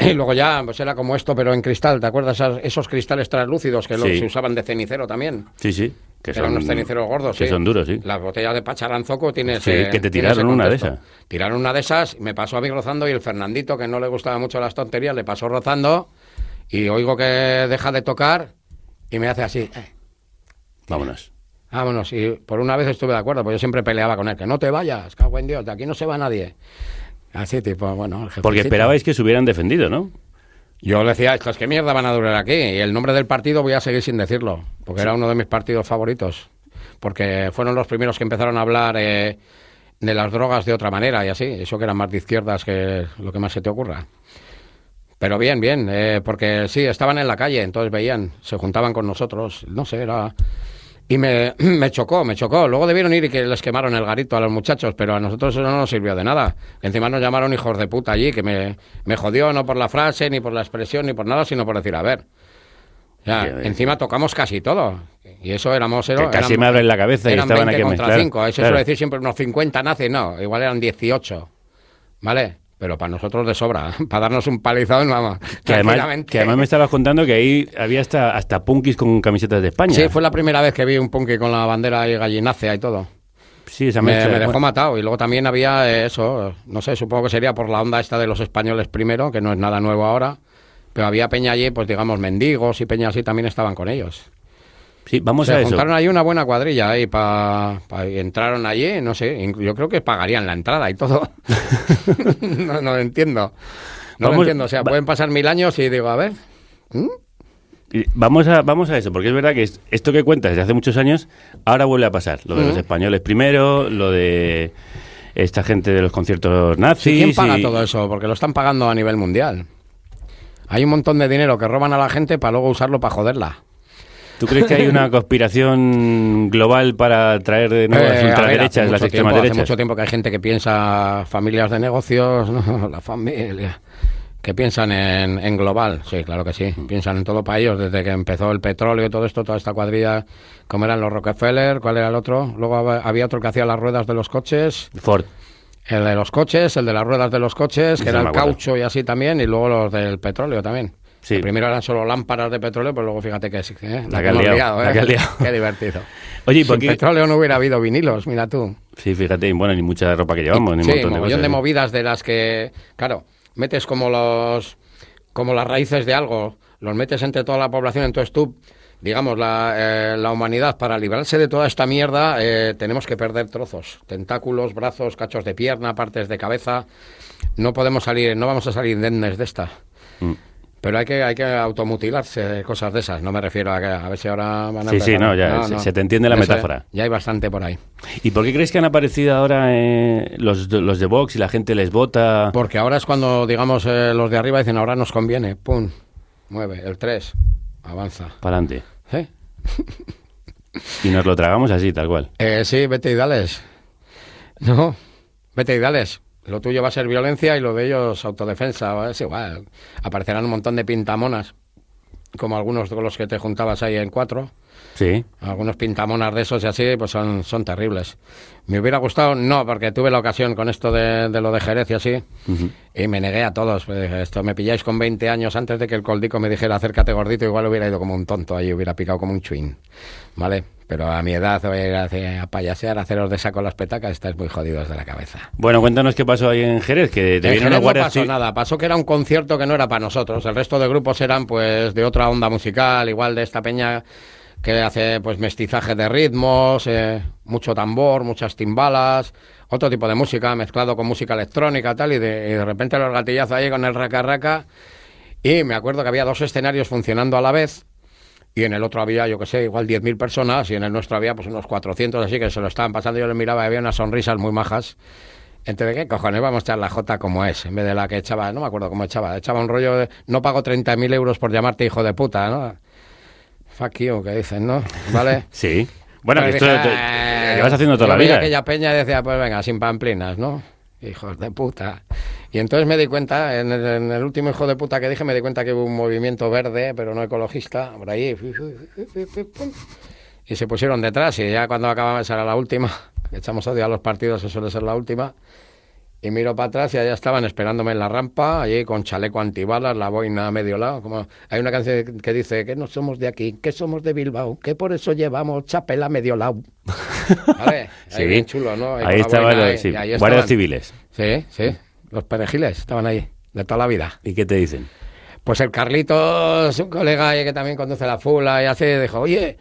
Y luego ya, pues era como esto, pero en cristal. ¿Te acuerdas esos cristales translúcidos que Sí. se usaban de cenicero también? Sí, sí. Que Eran unos ceniceros gordos, que sí. son duros, sí. Las botellas de Pacharanzoco tiene Sí, ese, que te tiene ese tiraron una de contexto. esas. Tiraron una de esas, me pasó a mí rozando y el Fernandito, que no le gustaba mucho las tonterías, le pasó rozando y oigo que deja de tocar y me hace así. Vámonos. Vámonos, y por una vez estuve de acuerdo, porque yo siempre peleaba con él, que no te vayas, cago en Dios, de aquí no se va nadie. Así, tipo, bueno, el jefecito. Porque esperabais que se hubieran defendido, ¿no? Yo le decía, estas qué mierda van a durar aquí, y el nombre del partido voy a seguir sin decirlo, porque era uno de mis partidos favoritos, porque fueron los primeros que empezaron a hablar de las drogas de otra manera y así, eso que eran más de izquierdas que lo que más se te ocurra. Pero bien, porque sí, estaban en la calle, entonces veían, se juntaban con nosotros, no sé, era... Y me chocó. Luego debieron ir y que les quemaron el garito a los muchachos, pero a nosotros eso no nos sirvió de nada. Encima nos llamaron hijos de puta allí, que me jodió no por la frase, ni por la expresión, ni por nada, sino por decir, a ver. Ya, encima tocamos casi todo. Y eso éramos... Que casi me abren la cabeza y eran estaban 20 aquí. contra Claro, 5. Eso claro. suele decir siempre unos 50 nazis, no. Igual eran 18. ¿Vale? Pero para nosotros de sobra. Para darnos un palizón, vamos. Que además tranquilamente. me estabas contando que ahí había hasta punkis con camisetas de España. Sí, fue la primera vez que vi un punky con la bandera y gallinácea y todo. Sí, esa Me mezcla, dejó bueno. matado. Y luego también había eso, no sé, supongo que sería por la onda esta de los españoles primero, que no es nada nuevo ahora. Pero había peña allí, pues digamos, mendigos y peña así también estaban con ellos. Sí, vamos a Se eso. juntaron ahí una buena cuadrilla ahí y entraron allí, no sé, yo creo que pagarían la entrada y todo. No lo entiendo. No lo entiendo, o sea, pueden pasar 1000 años y digo, a ver... Y vamos a eso, porque es verdad que esto que cuentas desde hace muchos años, ahora vuelve a pasar. Lo de los españoles primero, lo de esta gente de los conciertos nazis... Sí, ¿quién paga todo eso? Porque lo están pagando a nivel mundial. Hay un montón de dinero que roban a la gente para luego usarlo para joderla. ¿Tú crees que hay una conspiración global para traer de nuevo las ultraderechas, las extremas Hace derechas? mucho tiempo que hay gente que piensa, familias de negocios, ¿no? La familia, que piensan en global. Sí, claro que sí. Piensan en todo para ellos, desde que empezó el petróleo y todo esto, toda esta cuadrilla, como eran los Rockefeller, ¿cuál era el otro? Luego había otro que hacía las ruedas de los coches. Ford. El de los coches, el de las ruedas de los coches, que Ese era no el me acuerdo. caucho y así también, y luego los del petróleo también. Sí. Que primero eran solo lámparas de petróleo, pero luego fíjate que sí, La que hemos has liado, liado, la que has liado. Qué divertido. Oye, ¿y Sin por qué? petróleo no hubiera habido vinilos, mira tú. Sí, fíjate, bueno, ni mucha ropa que llevamos, ni un Sí, montón de mogollón cosas. de ¿eh? movidas de las que, claro, metes como las raíces de algo, los metes entre toda la población, entonces tú, digamos, la humanidad, para librarse de toda esta mierda, tenemos que perder trozos, tentáculos, brazos, cachos de pierna, partes de cabeza. No vamos a salir indemnes de esta. Pero hay que automutilarse, cosas de esas. No me refiero a ver si ahora van a Sí, sí, empezar. no, ya, se te entiende la Eso, metáfora. Ya hay bastante por ahí. ¿Y por qué crees que han aparecido ahora los de Vox y la gente les vota? Porque ahora es cuando, digamos, los de arriba dicen, ahora nos conviene. Pum, mueve, el 3, avanza. Para adelante. ¿Sí? Y nos lo tragamos así, tal cual. Sí, vete y dales. No, vete y dales. Lo tuyo va a ser violencia y lo de ellos autodefensa. Es igual. Aparecerán un montón de pintamonas, como algunos de los que te juntabas ahí en 4. Sí. Algunos pintamonas de esos y así, pues son terribles. Me hubiera gustado, no, porque tuve la ocasión con esto de lo de Jerez y así, y me negué a todos. Pues dije, esto me pilláis con 20 años antes de que el coldico me dijera acércate gordito, igual hubiera ido como un tonto ahí, hubiera picado como un chuín, ¿vale? Pero a mi edad, ir a payasear, a haceros de saco las petacas, estáis muy jodidos de la cabeza. Bueno, cuéntanos qué pasó ahí en Jerez, que te En vieron Jerez los no guardias pasó nada, pasó que era un concierto que no era para nosotros. El resto de grupos eran pues de otra onda musical, igual de esta peña que hace pues mestizaje de ritmos, mucho tambor, muchas timbalas, otro tipo de música mezclado con música electrónica tal, y de repente los gatillazos ahí con el raca-raca. Y me acuerdo que había 2 escenarios funcionando a la vez, y en el otro había, yo que sé, igual 10.000 personas, y en el nuestro había pues unos 400, así que se lo estaban pasando. Yo les miraba y había unas sonrisas muy majas. Entonces, ¿qué cojones? Vamos a echar la Jota como es, en vez de la que echaba, no me acuerdo cómo echaba un rollo de, no pago 30.000 euros por llamarte hijo de puta, ¿no? Fuck you, que dicen, ¿no? ¿Vale? Sí. Bueno, que Pues esto dije, lo llevas haciendo toda la yo veía vida. aquella peña y decía, pues venga, sin pamplinas, ¿no? Hijos de puta. Y entonces me di cuenta, en el último hijo de puta que dije, me di cuenta que hubo un movimiento verde, pero no ecologista, por ahí. Y se pusieron detrás, y ya cuando acababa, esa era la última, echamos odio a los partidos, eso suele ser la última. Y miro para atrás y allá estaban esperándome en la rampa, allí con chaleco antibalas, la boina a medio lado. Como hay una canción que dice que no somos de aquí, que somos de Bilbao, que por eso llevamos chapela a medio lado. ¿Vale? Sí. Ahí bien chulo, ¿no? Ahí estaban los y ahí guardias estaban. civiles. Sí, sí, los perejiles estaban ahí, de toda la vida. ¿Y qué te dicen? Pues el Carlitos, un colega ahí que también conduce la fula y así, dijo, oye,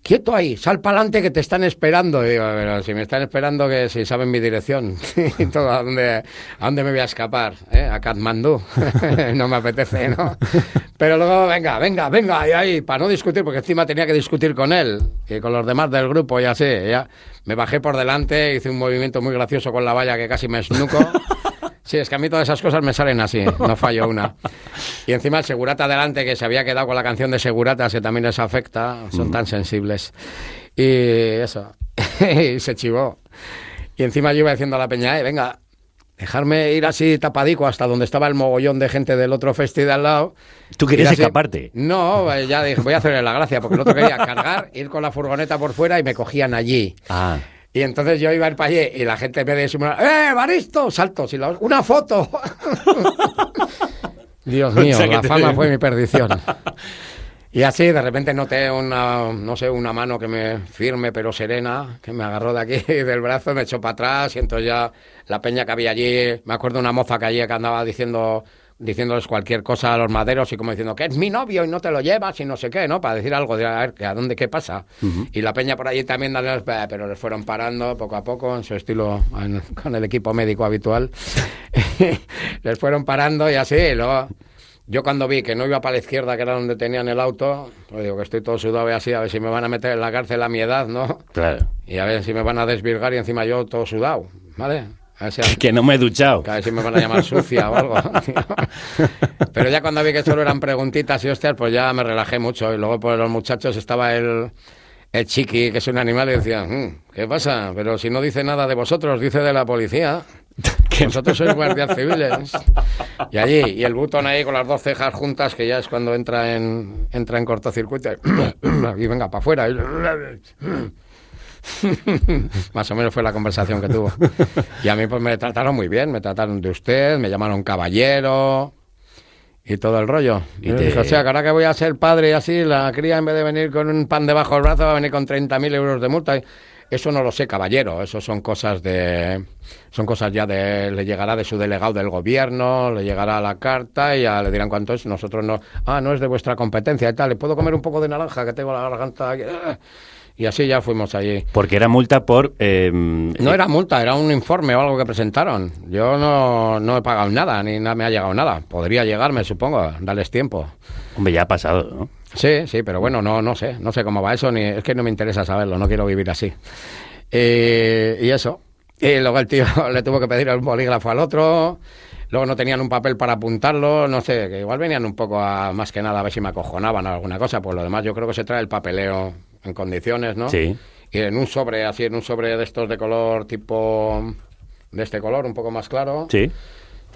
quieto ahí, sal para adelante que te están esperando. Y digo, pero si me están esperando, que si saben mi dirección y todo, ¿a dónde me voy a escapar? A Katmandú. No me apetece, ¿no? Pero luego, venga, y ahí, para no discutir, porque encima tenía que discutir con él y con los demás del grupo y así. Ya me bajé por delante, hice un movimiento muy gracioso con la valla que casi me esnuco. Sí, es que a mí todas esas cosas me salen así, no fallo una. Y encima el segurata delante, que se había quedado con la canción de seguratas, que también les afecta, son tan sensibles. Y eso, y se chivó. Y encima yo iba diciendo a la peña, venga, dejarme ir así tapadico hasta donde estaba el mogollón de gente del otro festi de al lado. ¿Tú querías Y así- escaparte? No, ya dije, voy a hacerle la gracia, porque el otro quería cargar, ir con la furgoneta por fuera y me cogían allí. Ah. Y entonces yo iba a ir para allí y la gente me decía, Evaristo, saltos, y una foto. Dios mío, O sea que la te- fama fue mi perdición. Y así de repente noté una mano que me firme pero serena, que me agarró de aquí del brazo, me echó para atrás, y entonces ya la peña que había allí, me acuerdo una moza que allí que andaba diciéndoles cualquier cosa a los maderos y como diciendo que es mi novio y no te lo llevas y no sé qué, ¿no? Para decir algo de a ver a dónde qué pasa. Y la peña por allí también pero les fueron parando poco a poco en su estilo con el equipo médico habitual. Les fueron parando y así, y luego yo cuando vi que no iba para la izquierda, que era donde tenían el auto, pues digo que estoy todo sudado y así, a ver si me van a meter en la cárcel a mi edad, ¿no? Claro. Y a ver si me van a desvirgar y encima yo todo sudado, ¿vale? A ver si, Que no me he duchado. a ver si me van a llamar sucia o algo. Tío. Pero ya cuando vi que solo eran preguntitas y hostias, pues ya me relajé mucho. Y luego por los muchachos estaba el chiqui, que es un animal, y decía, ¿qué pasa? Pero si no dice nada de vosotros, dice de la policía. Vosotros sois guardias civiles. Y allí, y el butón ahí con las 2 cejas juntas, que ya es cuando entra en cortocircuito. Y venga, para afuera. Más o menos fue la conversación que tuvo. Y a mí pues me trataron muy bien, me trataron de usted, me llamaron caballero y todo el rollo. Y te dije, o sea, que ahora que voy a ser padre y así, la cría en vez de venir con un pan debajo del brazo va a venir con 30.000 euros de multa. Eso no lo sé, caballero, eso son cosas ya le llegará de su delegado del gobierno, le llegará la carta y ya le dirán cuánto es. Nosotros no, no es de vuestra competencia y tal, ¿le puedo comer un poco de naranja que tengo la garganta aquí? Y así ya fuimos allí. Porque era multa por... No era multa, era un informe o algo que presentaron. Yo no he pagado nada, ni nada me ha llegado nada. Podría llegarme, supongo, darles tiempo. Hombre, ya ha pasado, ¿no? Sí, pero bueno, no sé cómo va eso, ni es que no me interesa saberlo, no quiero vivir así. Y eso. Y luego el tío le tuvo que pedir el bolígrafo al otro. Luego no tenían un papel para apuntarlo, no sé, que igual venían un poco más que nada a ver si me acojonaban o alguna cosa. Pues lo demás yo creo que se trae el papeleo en condiciones, ¿no? Sí. Y en un sobre de estos de color tipo... de este color, un poco más claro. Sí.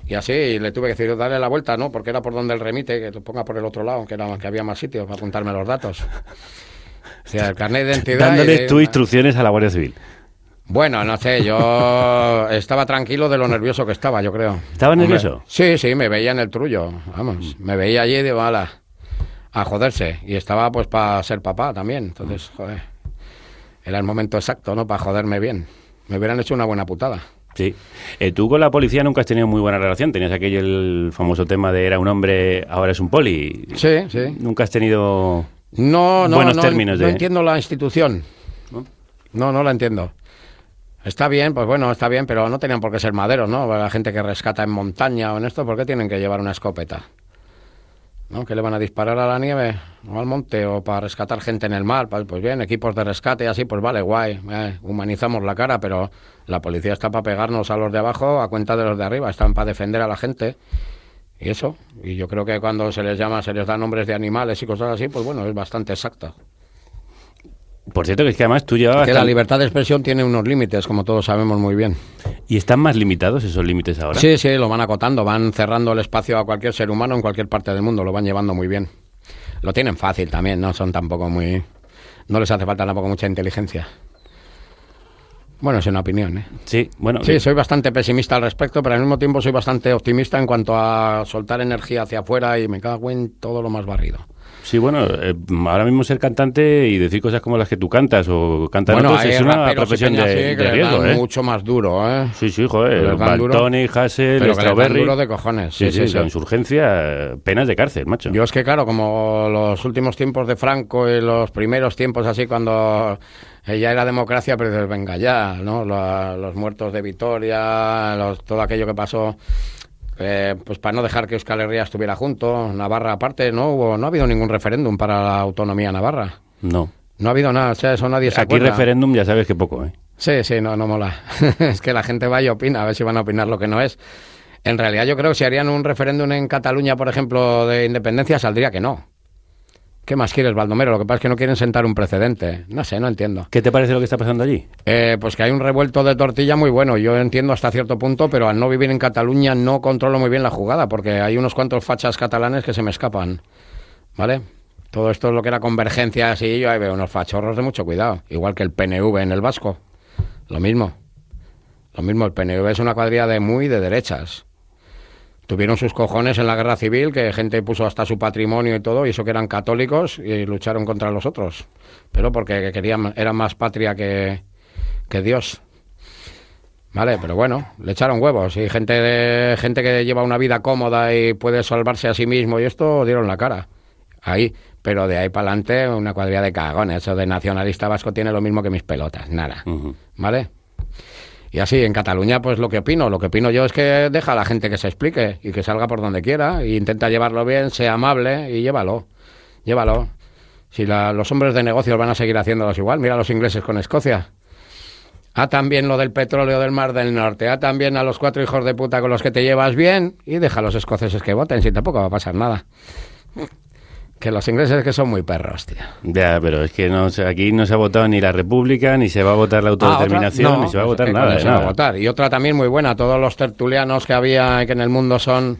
Y así, y le tuve que decir, darle la vuelta, ¿no? Porque era por donde el remite, que lo ponga por el otro lado, que había más sitios para apuntarme los datos. O sea, el carnet de identidad... Dándoles tú instrucciones a la Guardia Civil. Bueno, no sé, yo estaba tranquilo de lo nervioso que estaba, yo creo. ¿Estaba nervioso? Sí, me veía en el trullo, vamos. Me veía allí y digo, ala, a joderse. Y estaba pues para ser papá también, entonces, joder. Era el momento exacto, ¿no? Para joderme bien. Me hubieran hecho una buena putada. Sí. Tú con la policía nunca has tenido muy buena relación. Tenías aquello, el famoso tema de era un hombre, ahora es un poli. Sí, sí. Nunca has tenido buenos términos no de... entiendo la institución. ¿No? No la entiendo. Está bien, pues bueno, está bien, pero no tenían por qué ser maderos, ¿no? La gente que rescata en montaña o en esto, ¿por qué tienen que llevar una escopeta? ¿No? ¿Que le van a disparar a la nieve o al monte o para rescatar gente en el mar? Pues bien, equipos de rescate y así, pues vale, guay, humanizamos la cara, pero la policía está para pegarnos a los de abajo a cuenta de los de arriba, están para defender a la gente y eso. Y yo creo que cuando se les llama, se les da nombres de animales y cosas así, pues bueno, es bastante exacta. Por cierto, que es que además tú llevabas... Que la libertad de expresión tiene unos límites, como todos sabemos muy bien. ¿Y están más limitados esos límites ahora? Sí, sí, lo van acotando, van cerrando el espacio a cualquier ser humano en cualquier parte del mundo, lo van llevando muy bien. Lo tienen fácil también, no son tampoco muy... No les hace falta tampoco mucha inteligencia. Bueno, es una opinión, ¿eh? Sí, bueno... Sí, soy bastante pesimista al respecto, pero al mismo tiempo soy bastante optimista en cuanto a soltar energía hacia afuera y me cago en todo lo más barrido. Sí, bueno, ahora mismo ser cantante y decir cosas como las que tú cantas o cantar otros es una profesión de riesgo, ¿eh? Mucho más duro, ¿eh? Sí, sí, joder, Baltoni, Hassel, pero Strawberry... duro de cojones. Sí, la insurgencia, penas de cárcel, macho. Yo es que, claro, como los últimos tiempos de Franco y los primeros tiempos así cuando ya era democracia, pero dices, venga ya, ¿no? Los muertos de Vitoria, todo aquello que pasó... pues para no dejar que Euskal Herria estuviera junto, Navarra aparte, no ha habido ningún referéndum para la autonomía navarra. No ha habido nada, o sea, eso nadie se acuerda. Aquí referéndum ya sabes que poco, ¿eh? Sí, no mola. Es que la gente va y opina, a ver si van a opinar lo que no es. En realidad yo creo que si harían un referéndum en Cataluña, por ejemplo, de independencia, saldría que no. ¿Qué más quieres, Baldomero? Lo que pasa es que no quieren sentar un precedente. No sé, no entiendo. ¿Qué te parece lo que está pasando allí? Pues que hay un revuelto de tortilla muy bueno. Yo entiendo hasta cierto punto, pero al no vivir en Cataluña no controlo muy bien la jugada, porque hay unos cuantos fachas catalanes que se me escapan. ¿Vale? Todo esto es lo que era convergencia, así, yo ahí veo unos fachorros de mucho cuidado. Igual que el PNV en el Vasco. Lo mismo, el PNV es una cuadrilla muy de derechas. Tuvieron sus cojones en la guerra civil, que gente puso hasta su patrimonio y todo, y eso que eran católicos y lucharon contra los otros. Pero porque eran más patria que Dios. Vale, pero bueno, le echaron huevos. Y gente que lleva una vida cómoda y puede salvarse a sí mismo y esto, dieron la cara. Ahí. Pero de ahí para adelante, una cuadrilla de cagones. Eso de nacionalista vasco tiene lo mismo que mis pelotas. Nada. ¿Vale? Y así, en Cataluña, pues lo que opino yo es que deja a la gente que se explique y que salga por donde quiera e intenta llevarlo bien, sea amable y llévalo. Si los hombres de negocios van a seguir haciéndolos igual, mira a los ingleses con Escocia. También lo del petróleo del Mar del Norte, también a los 4 hijos de puta con los que te llevas bien y deja a los escoceses que voten, si tampoco va a pasar nada. Que los ingleses que son muy perros, tío. Ya, pero es que aquí no se ha votado ni la República, ni se va a votar la autodeterminación, ni se va a votar nada. Se va a votar. Y otra también muy buena, todos los tertulianos que había que en el mundo son,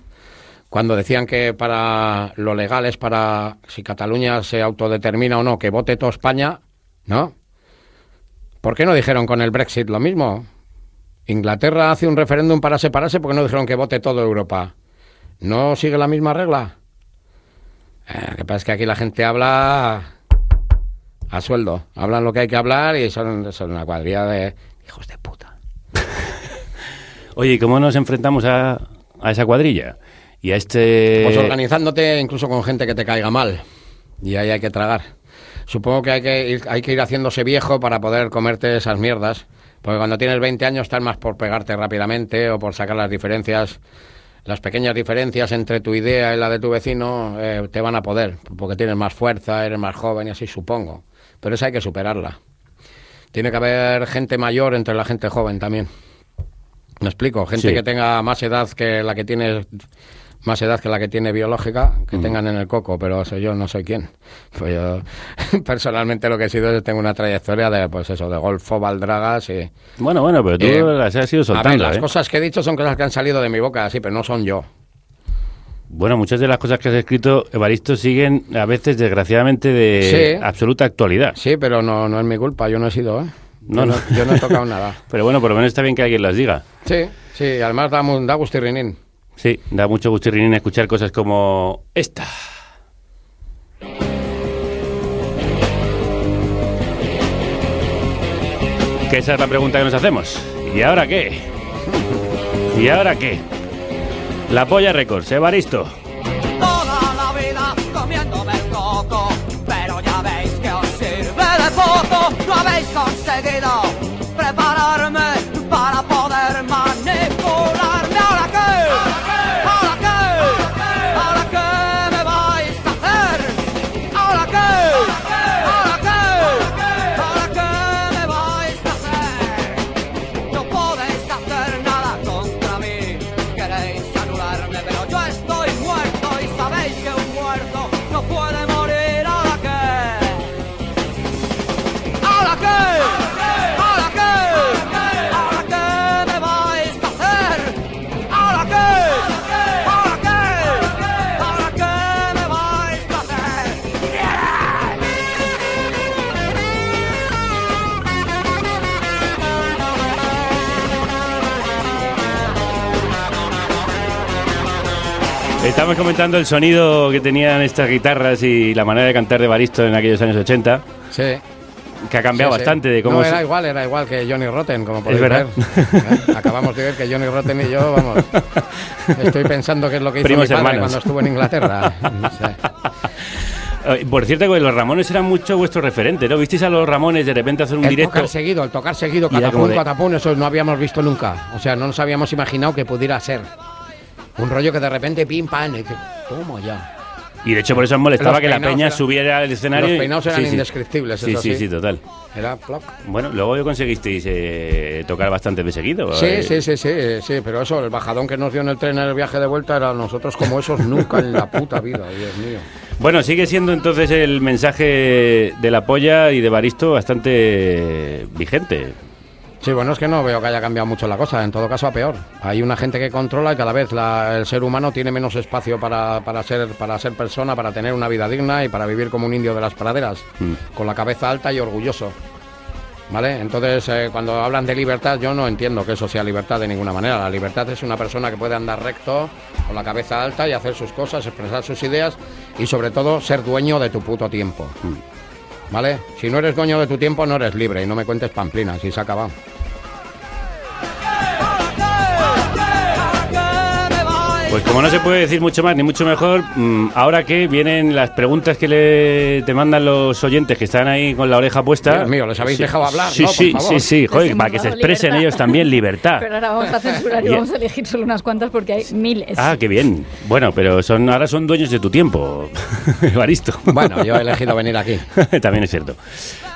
cuando decían que para lo legal es para, si Cataluña se autodetermina o no, que vote toda España, ¿no? ¿Por qué no dijeron con el Brexit lo mismo? Inglaterra hace un referéndum para separarse, ¿por qué no dijeron que vote toda Europa? ¿No sigue la misma regla? Lo que pasa es que aquí la gente habla a sueldo. Hablan lo que hay que hablar y son una cuadrilla de hijos de puta. Oye, ¿y cómo nos enfrentamos a esa cuadrilla? Y a este... Pues organizándote incluso con gente que te caiga mal. Y ahí hay que tragar. Supongo que hay que ir haciéndose viejo para poder comerte esas mierdas. Porque cuando tienes 20 años estás más por pegarte rápidamente o por sacar las diferencias. Las pequeñas diferencias entre tu idea y la de tu vecino te van a poder, porque tienes más fuerza, eres más joven y así, supongo. Pero esa hay que superarla. Tiene que haber gente mayor entre la gente joven también. ¿Me explico? Gente que tenga más edad que la que tiene biológica, que tengan en el coco, pero eso yo no soy quien. Pues yo personalmente lo que he sido es tengo una trayectoria de pues eso, de golfo, baldragas y... Bueno, pero tú las has ido soltando. A ver, las cosas que he dicho son cosas que han salido de mi boca, sí, pero no son yo. Bueno, muchas de las cosas que has escrito, Evaristo, siguen a veces, desgraciadamente, de absoluta actualidad. Sí, pero no es mi culpa, yo no he sido, ¿eh? Yo no he tocado nada. Pero bueno, por lo menos está bien que alguien las diga. Sí, además da gustirrinín. Sí, da mucho gustirrinín escuchar cosas como esta. Que esa es la pregunta que nos hacemos. ¿Y ahora qué? ¿Y ahora qué? La Polla Records, Evaristo. Toda la vida comiéndome el coco, pero ya veis que os sirve de poco. No habéis conseguido prepararme para poder manipularme. ¿Ahora qué? ¿Ahora qué? ¿Ahora qué me vais a hacer? ¿Ahora qué? ¿Ahora qué? ¿Ahora qué me vais a hacer? No podéis hacer nada contra mí. Queréis anularme, pero yo estoy muerto y sabéis que un muerto no puede morir. ¿Ahora qué? ¿Ahora qué? ¿Ahora qué? ¿Ahora qué me vais a hacer? ¿Ahora qué? ¿Ahora qué? ¿Ahora qué me vais a hacer? Estamos comentando el sonido que tenían estas guitarras y la manera de cantar de Evaristo en aquellos años 80, Sí. que ha cambiado Sí, sí. bastante de cómo... No, era igual que Johnny Rotten, como podéis verdad. ver. Acabamos de ver que Johnny Rotten y yo, vamos, estoy pensando qué es lo que hizo Primos mi padre hermanos. cuando estuvo en Inglaterra. No sé. Por cierto, que los Ramones eran mucho vuestro referente, ¿no? ¿Visteis a los Ramones de repente hacer un El directo? tocar seguido, Y era como catapum, de- catapum, eso no habíamos visto nunca. O sea, no nos habíamos imaginado que pudiera ser. Un rollo que de repente pim, pam, y dice, ¿cómo ya? Y de hecho por eso os molestaba Los que la peinados peña eran- subiera al escenario. los y- peinados eran indescriptibles, Sí, eso sí, sí. sí, total. Era ploc. Bueno, luego conseguisteis tocar bastante de seguido. Sí, sí, pero eso, el bajadón que nos dio en el tren en el viaje de vuelta era nosotros como esos nunca en la puta vida, Dios mío. Bueno, sigue siendo entonces el mensaje de la Polla y de Evaristo bastante vigente. Sí, bueno, es que no veo que haya cambiado mucho la cosa, en todo caso a peor. Hay una gente que controla y cada vez el ser humano tiene menos espacio para ser persona, para tener una vida digna y para vivir como un indio de las praderas, con la cabeza alta y orgulloso. ¿Vale? Entonces, cuando hablan de libertad, yo no entiendo que eso sea libertad de ninguna manera. La libertad es una persona que puede andar recto, con la cabeza alta y hacer sus cosas, expresar sus ideas y sobre todo ser dueño de tu puto tiempo. ¿Vale? Si no eres dueño de tu tiempo, no eres libre y no me cuentes pamplinas y se ha acabado. Pues como no se puede decir mucho más ni mucho mejor, ahora que vienen las preguntas que te mandan los oyentes que están ahí con la oreja puesta. Dios mío, les habéis dejado hablar, Sí, ¿no? Por sí, favor. sí, sí, joder, Les para hemos que se dado expresen libertad. ellos también libertad. Pero ahora vamos a censurar y Yeah. vamos a elegir solo unas cuantas porque hay miles. Ah, qué bien. Bueno, pero ahora son dueños de tu tiempo, Evaristo. Bueno, yo he elegido venir aquí. También es cierto.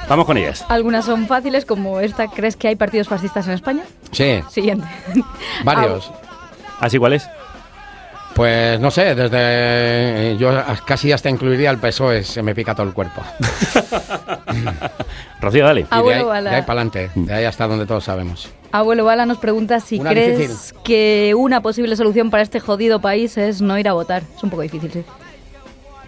Vamos con ellas. Algunas son fáciles, como esta. ¿Crees que hay partidos fascistas en España? Sí, Siguiente. varios. ¿Así cuál es? Pues no sé, yo casi hasta incluiría el PSOE, se me pica todo el cuerpo. Rocío, dale. Ah, Y Abuelo de ahí Bala. para adelante, de ahí hasta donde todos sabemos. Abuelo Bala nos pregunta si Una crees difícil. que una posible solución para este jodido país es no ir a votar. Es un poco difícil, sí.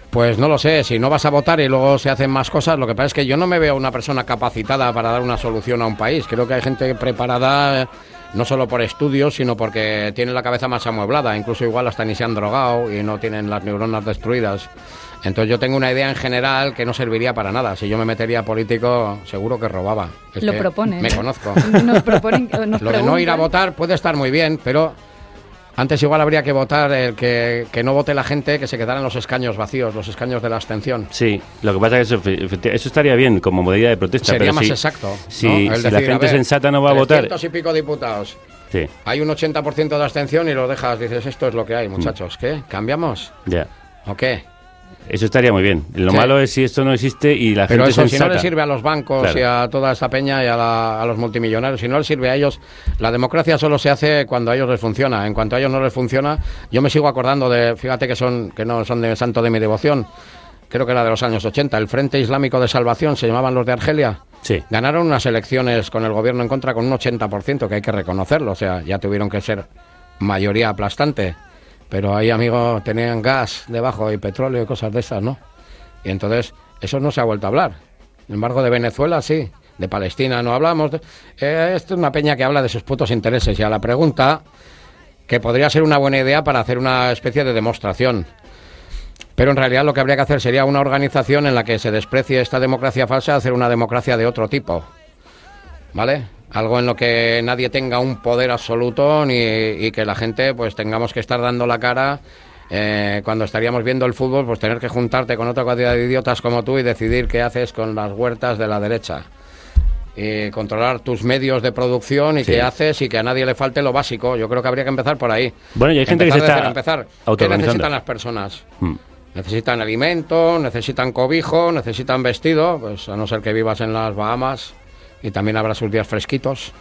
Pues no lo sé, si no vas a votar y luego se hacen más cosas, lo que pasa es que yo no me veo una persona capacitada para dar una solución a un país. Creo que hay gente preparada, no solo por estudios, sino porque tiene la cabeza más amueblada. Incluso igual hasta ni se han drogado y no tienen las neuronas destruidas. Entonces yo tengo una idea en general que no serviría para nada. Si yo me metería político, seguro que robaba. Es Lo que proponen. Me conozco. Nos proponen, nos Lo de no ir a preguntan. votar puede estar muy bien, pero antes igual habría que votar el que no vote la gente, que se quedaran los escaños vacíos, los escaños de la abstención. Sí, lo que pasa es que eso estaría bien como medida de protesta. Sería pero más si, exacto. Si, ¿no? si El la decir, gente a ver, sensata no va a votar. 300 y pico diputados. Sí, Hay un 80% de abstención y lo dejas, dices, esto es lo que hay, muchachos. ¿Qué? ¿Cambiamos? ya. ¿O qué? Eso estaría muy bien. Lo Sí. malo es si esto no existe y la Pero gente eso, si sensata. no le sirve a los bancos Claro. y a toda esta peña y a los multimillonarios, si no les sirve a ellos, la democracia solo se hace cuando a ellos les funciona. En cuanto a ellos no les funciona, yo me sigo acordando de, fíjate que no son de santo de mi devoción, creo que era de los años 80, el Frente Islámico de Salvación, se llamaban los de Argelia. Sí. Ganaron unas elecciones con el gobierno en contra con un 80%, que hay que reconocerlo, o sea, ya tuvieron que ser mayoría aplastante. Pero ahí, amigo, tenían gas debajo y petróleo y cosas de esas, ¿no? Y entonces, eso no se ha vuelto a hablar. Sin embargo, de Venezuela sí, de Palestina no hablamos. Esto es una peña que habla de sus putos intereses. Y a la pregunta, que podría ser una buena idea para hacer una especie de demostración. Pero en realidad lo que habría que hacer sería una organización en la que se desprecie esta democracia falsa, hacer una democracia de otro tipo. ¿Vale? algo en lo que nadie tenga un poder absoluto y que la gente pues tengamos que estar dando la cara. Cuando estaríamos viendo el fútbol, pues tener que juntarte con otra cantidad de idiotas como tú y decidir qué haces con las huertas de la derecha. Y controlar tus medios de producción y qué haces y que a nadie le falte lo básico. Yo creo que habría que empezar por ahí. Bueno, y hay gente que se está ¿Qué autoorganizando. necesitan las personas? Necesitan alimento, necesitan cobijo, necesitan vestido, pues a no ser que vivas en las Bahamas y también habrá sus días fresquitos,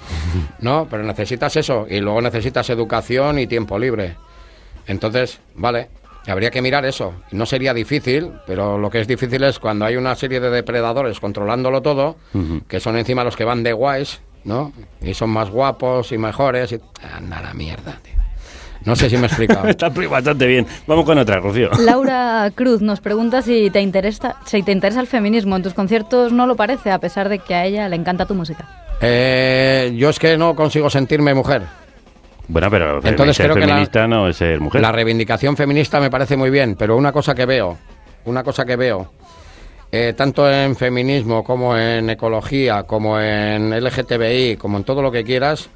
¿no? Pero necesitas eso y luego necesitas educación y tiempo libre. Entonces, vale, habría que mirar eso. No sería difícil, pero lo que es difícil es cuando hay una serie de depredadores controlándolo todo, que son encima los que van de guays, ¿no? Y son más guapos y mejores. Y... anda a la mierda, tío. No sé si me he explicado. Está bastante bien. Vamos con otra, Rocío. Laura Cruz nos pregunta si te interesa el feminismo. En tus conciertos no lo parece, a pesar de que a ella le encanta tu música. Yo es que no consigo sentirme mujer. Bueno, pero entonces ser creo feminista no es ser mujer. La reivindicación feminista me parece muy bien, pero una cosa que veo, tanto en feminismo como en ecología, como en LGTBI, como en todo lo que quieras,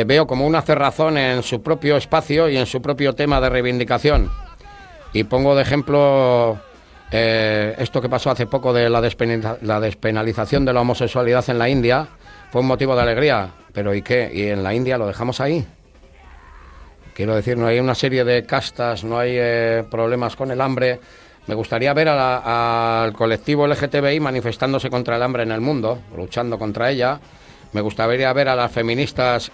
veo como una cerrazón en su propio espacio y en su propio tema de reivindicación. Y pongo de ejemplo esto que pasó hace poco de la despenalización de la homosexualidad en la India, fue un motivo de alegría, pero ¿y qué? ¿Y en la India lo dejamos ahí? Quiero decir, no hay una serie de castas, no hay problemas con el hambre. Me gustaría ver al colectivo LGTBI manifestándose contra el hambre en el mundo, luchando contra ella. Me gustaría ver a las feministas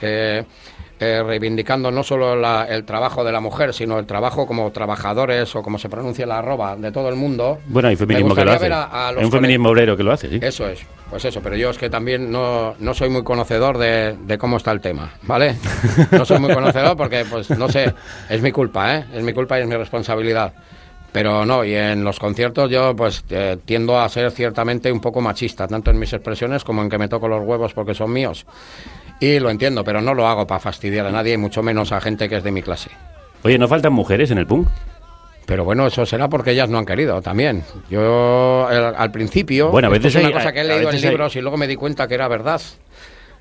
reivindicando no solo el trabajo de la mujer, sino el trabajo como trabajadores o como se pronuncia la arroba de todo el mundo. Bueno, hay feminismo que lo hace. Hay un feminismo obrero que lo hace, sí. Eso es, pues eso, pero yo es que también no soy muy conocedor de cómo está el tema, ¿vale? No soy muy conocedor porque, pues, no sé, es mi culpa, ¿eh? Es mi culpa y es mi responsabilidad. Pero no, y en los conciertos yo pues tiendo a ser ciertamente un poco machista, tanto en mis expresiones como en que me toco los huevos porque son míos. Y lo entiendo, pero no lo hago para fastidiar a nadie y mucho menos a gente que es de mi clase. Oye, ¿no faltan mujeres en el punk? Pero bueno, eso será porque ellas no han querido también. Yo al principio, bueno, a veces es una cosa que he leído en libros y luego me di cuenta que era verdad.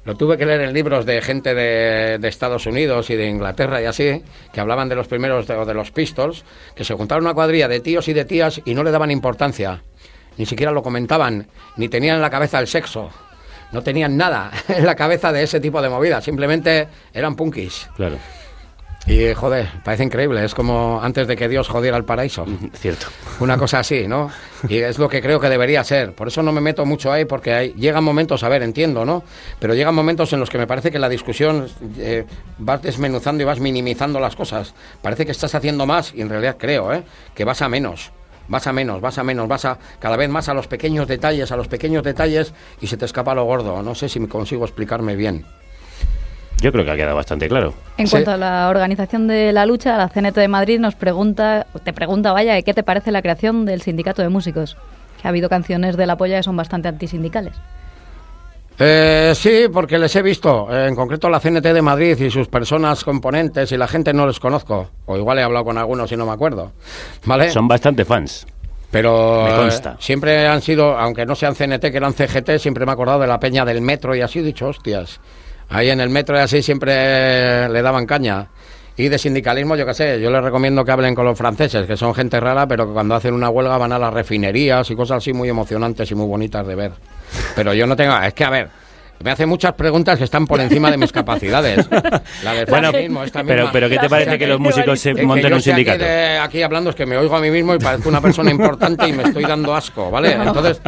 Lo tuve que leer en libros de gente de Estados Unidos y de Inglaterra y así, que hablaban de los primeros de los Pistols, que se juntaron una cuadrilla de tíos y de tías y no le daban importancia. Ni siquiera lo comentaban, ni tenían en la cabeza el sexo. No tenían nada en la cabeza de ese tipo de movidas, simplemente eran punkis. Claro. Y, joder, parece increíble, es como antes de que Dios jodiera el paraíso. Cierto. Una cosa así, ¿no? Y es lo que creo que debería ser. Por eso no me meto mucho ahí, porque llegan momentos, a ver, entiendo, ¿no? Pero llegan momentos en los que me parece que la discusión vas desmenuzando y vas minimizando las cosas. Parece que estás haciendo más y en realidad creo, que vas a menos. Vas a cada vez más a los pequeños detalles y se te escapa lo gordo. No sé si me consigo explicarme bien. Yo creo que ha quedado bastante claro. En cuanto a la organización de la lucha, la CNT de Madrid te pregunta, ¿qué te parece la creación del sindicato de músicos? Que ha habido canciones de La Polla que son bastante antisindicales. Sí, porque les he visto, en concreto la CNT de Madrid y sus personas componentes y la gente no les conozco, o igual he hablado con algunos y no me acuerdo, ¿vale? Son bastante fans. Pero me consta. Siempre han sido, aunque no sean CNT, que eran CGT, siempre me he acordado de la peña del metro y así, he dicho, hostias, ahí en el metro y así siempre le daban caña. Y de sindicalismo, yo qué sé, yo les recomiendo que hablen con los franceses, que son gente rara, pero que cuando hacen una huelga van a las refinerías y cosas así muy emocionantes y muy bonitas de ver. Pero yo no tengo... Es que, a ver, me hace muchas preguntas que están por encima de mis capacidades. La del feminismo, esta misma. Pero ¿qué te parece que los músicos se monten un sindicato? Aquí hablando es que me oigo a mí mismo y parezco una persona importante y me estoy dando asco, ¿vale? Entonces,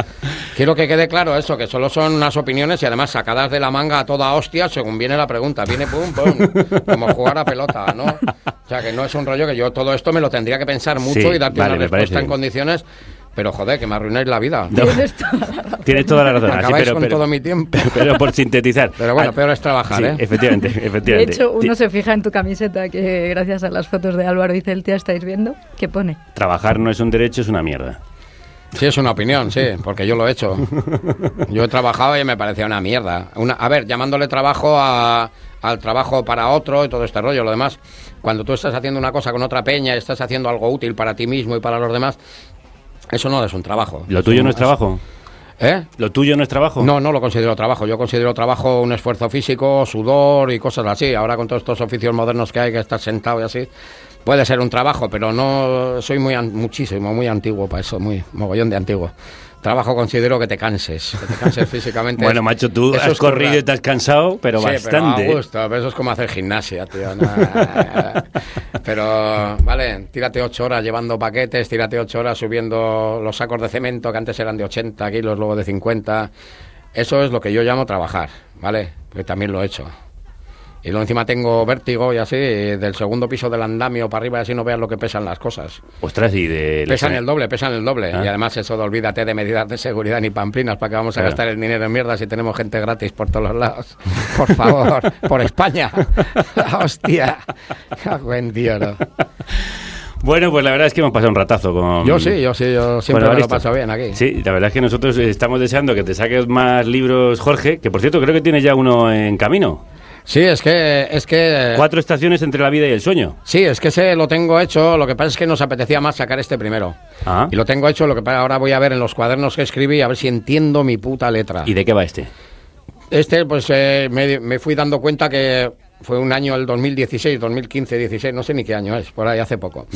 quiero que quede claro eso, que solo son unas opiniones y además sacadas de la manga a toda hostia según viene la pregunta. Viene pum, pum, como jugar a pelota, ¿no? O sea, que no es un rollo que yo todo esto me lo tendría que pensar mucho y darte una respuesta en condiciones... Pero joder, que me arruináis la vida. No. Tienes toda la razón. Acabáis con todo mi tiempo. Pero por sintetizar. Pero bueno, peor es trabajar, sí, ¿eh? Efectivamente. De hecho, uno se fija en tu camiseta, que gracias a las fotos de Álvaro y Celtia estáis viendo, ¿qué pone? Trabajar no es un derecho, es una mierda. Sí, es una opinión, sí, porque yo lo he hecho. Yo he trabajado y me parecía una mierda. A ver, llamándole trabajo al trabajo para otro y todo este rollo. Lo demás, cuando tú estás haciendo una cosa con otra peña y estás haciendo algo útil para ti mismo y para los demás... Eso no es un trabajo. ¿Lo tuyo no es trabajo? ¿Eh? ¿Lo tuyo no es trabajo? No, no lo considero trabajo. Yo considero trabajo un esfuerzo físico, sudor y cosas así. Ahora con todos estos oficios modernos que hay, que estás sentado y así, puede ser un trabajo, pero no soy muy antiguo para eso, muy mogollón de antiguo. Trabajo considero que te canses físicamente. Bueno, macho, tú Eso has es corrido currar. y te has cansado, pero Sí, bastante. pero a gusto, pero eso es como hacer gimnasia, tío. Pero, vale, tírate 8 horas llevando paquetes, tírate 8 horas subiendo los sacos de cemento, que antes eran de 80 kilos, luego de 50. Eso es lo que yo llamo trabajar, ¿vale? Porque también lo he hecho. Y luego encima tengo vértigo y así, y del segundo piso del andamio para arriba, y así no veas lo que pesan las cosas. Ostras, y de... Pesan el doble. Ah. Y además eso de olvídate de medidas de seguridad ni pamplinas, para que vamos a Claro. gastar el dinero en mierda si tenemos gente gratis por todos los lados. Por favor, por España. Hostia. Buen tío, ¿no? Bueno, pues la verdad es que hemos pasado un ratazo con... Yo siempre Bueno, me lo Evaristo. paso bien aquí. Sí, la verdad es que nosotros estamos deseando que te saques más libros, Jorge, que por cierto creo que tienes ya uno en camino. Sí, es que 4 estaciones entre la vida y el sueño. sí, es que ese lo tengo hecho, lo que pasa es que nos apetecía más sacar este primero. Ah. Y lo tengo hecho, lo que pasa ahora voy a ver en los cuadernos que escribí, a ver si entiendo mi puta letra. ¿Y de qué va este? Este, pues me fui dando cuenta que fue un año, el 2016, 2015, 16, no sé ni qué año es, por ahí hace poco.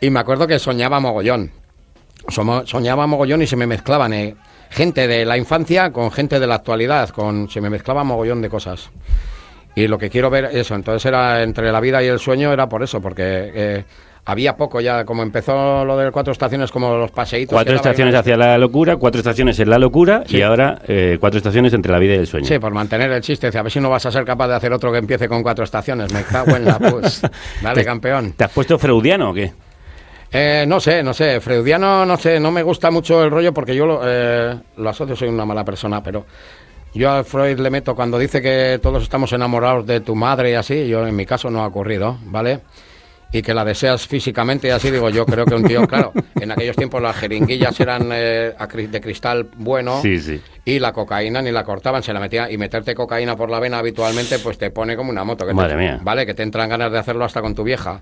Y me acuerdo que soñaba mogollón. Soñaba mogollón y se me mezclaban gente de la infancia con gente de la actualidad, se me mezclaba mogollón de cosas. Y lo que quiero ver, eso, entonces era entre la vida y el sueño, era por eso, porque había poco ya, como empezó lo de 4 estaciones, como los paseitos. 4 estaciones hacia la locura, 4 estaciones en la locura Sí. y ahora 4 estaciones entre la vida y el sueño. Sí, por mantener el chiste, a ver si no vas a ser capaz de hacer otro que empiece con 4 estaciones, me cago en la pues. Dale, campeón. ¿Te has puesto freudiano o qué? No sé, freudiano, no sé, no me gusta mucho el rollo porque yo lo asocio, soy una mala persona, pero yo a Freud le meto cuando dice que todos estamos enamorados de tu madre y así, yo en mi caso no ha ocurrido, ¿vale? Y que la deseas físicamente y así, digo, yo creo que un tío, claro, en aquellos tiempos las jeringuillas eran de cristal bueno. Sí, sí. Y la cocaína ni la cortaban, se la metía, y meterte cocaína por la vena habitualmente pues te pone como una moto, Madre mía. vale, que te entran ganas de hacerlo hasta con tu vieja.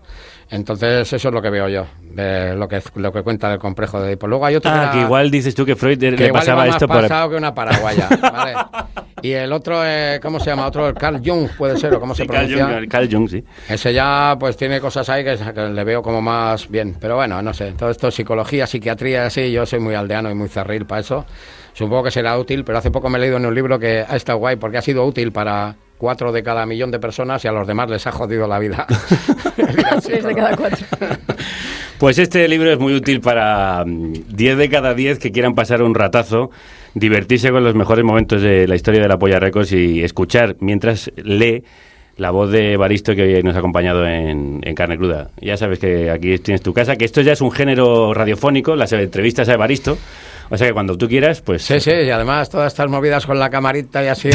Entonces eso es lo que veo yo, de lo que cuenta del complejo de Edipo. Luego hay otro Ah, que igual dices tú que Freud que le igual pasaba va más esto por... pasado que una paraguaya, ¿vale? Y el otro, ¿cómo se llama? Otro, Carl Jung puede ser, o cómo se Sí, Carl pronuncia. Jung, Carl Jung, sí. Ese ya pues tiene cosas ahí que le veo como más bien. Pero bueno, no sé, todo esto psicología, psiquiatría, así, yo soy muy aldeano y muy cerril para eso. Supongo que será útil, pero hace poco me he leído en un libro que ha estado guay porque ha sido útil para 4 de cada millón de personas y a los demás les ha jodido la vida. 3 de cada 4. Pues este libro es muy útil para 10 de cada 10 que quieran pasar un ratazo, divertirse con los mejores momentos de la historia de la Polla Records y escuchar mientras lee la voz de Evaristo que hoy nos ha acompañado en Carne Cruda. Ya sabes que aquí tienes tu casa, que esto ya es un género radiofónico, las entrevistas a Evaristo. O sea que cuando tú quieras, pues... Sí, y además todas estas movidas con la camarita y así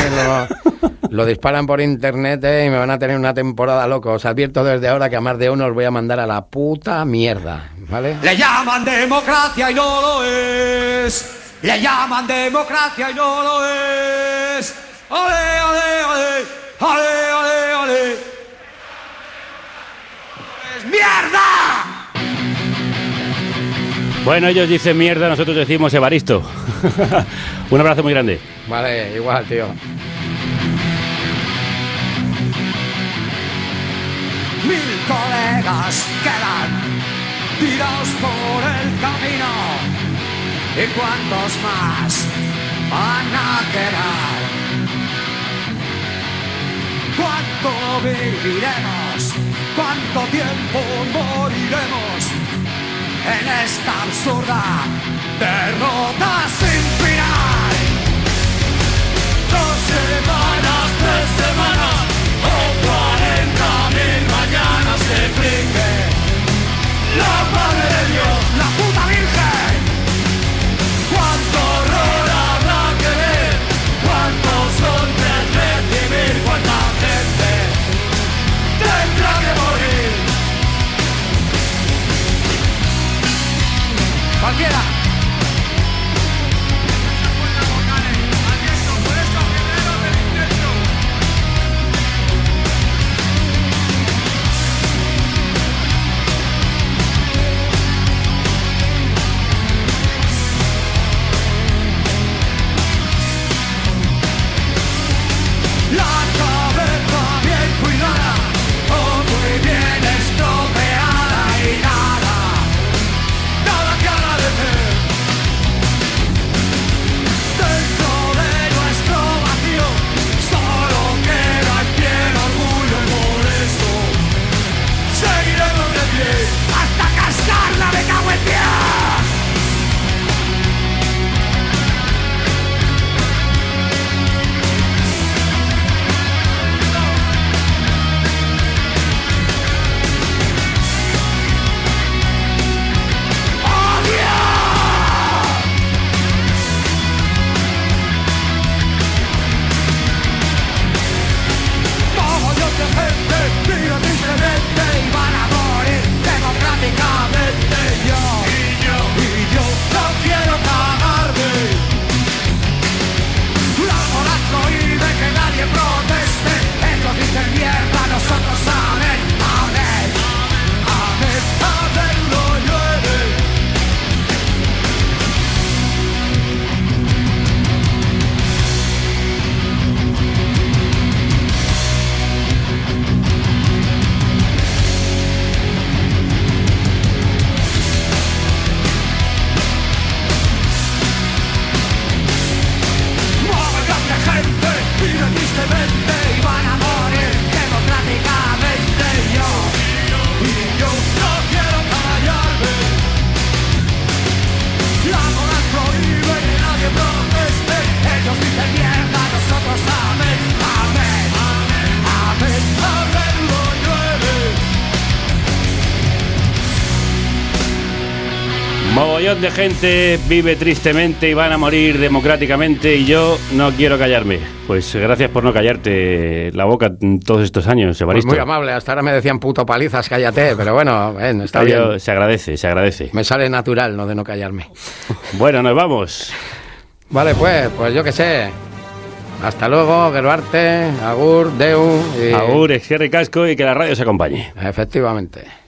lo disparan por internet y me van a tener una temporada loco. Os advierto desde ahora que a más de uno os voy a mandar a la puta mierda, ¿vale? Le llaman democracia y no lo es. Le llaman democracia y no lo es. ¡Ole, ole, ole! ¡Ole, ole, ole! ¡Es mierda! Bueno, ellos dicen mierda, nosotros decimos Evaristo. Un abrazo muy grande. Vale, igual, tío. Mil colegas quedan tirados por el camino. ¿Y cuántos más van a quedar? ¿Cuánto viviremos? ¿Cuánto tiempo moriremos en esta absurda derrota sin final? 2 semanas, 3 semanas o 40.000 mañanas que explique la Madre de Dios, la puta Virgen. ¿Cuánto horror habrá que ver? ¿Cuántos golpes recibir? ¿Cuánta gente tendrá que morir? Cualquiera. Mogollón de gente vive tristemente y van a morir democráticamente y yo no quiero callarme. Pues gracias por no callarte la boca todos estos años, Pues Evaristo. muy amable, hasta ahora me decían puto palizas, cállate, pero bueno, está bien. Se agradece, se agradece. Me sale natural no de no callarme. Bueno, nos vamos. Vale, pues yo qué sé. Hasta luego, Geruarte, agur, deu. Agur, Esquerri Casco y que la radio se acompañe. Efectivamente.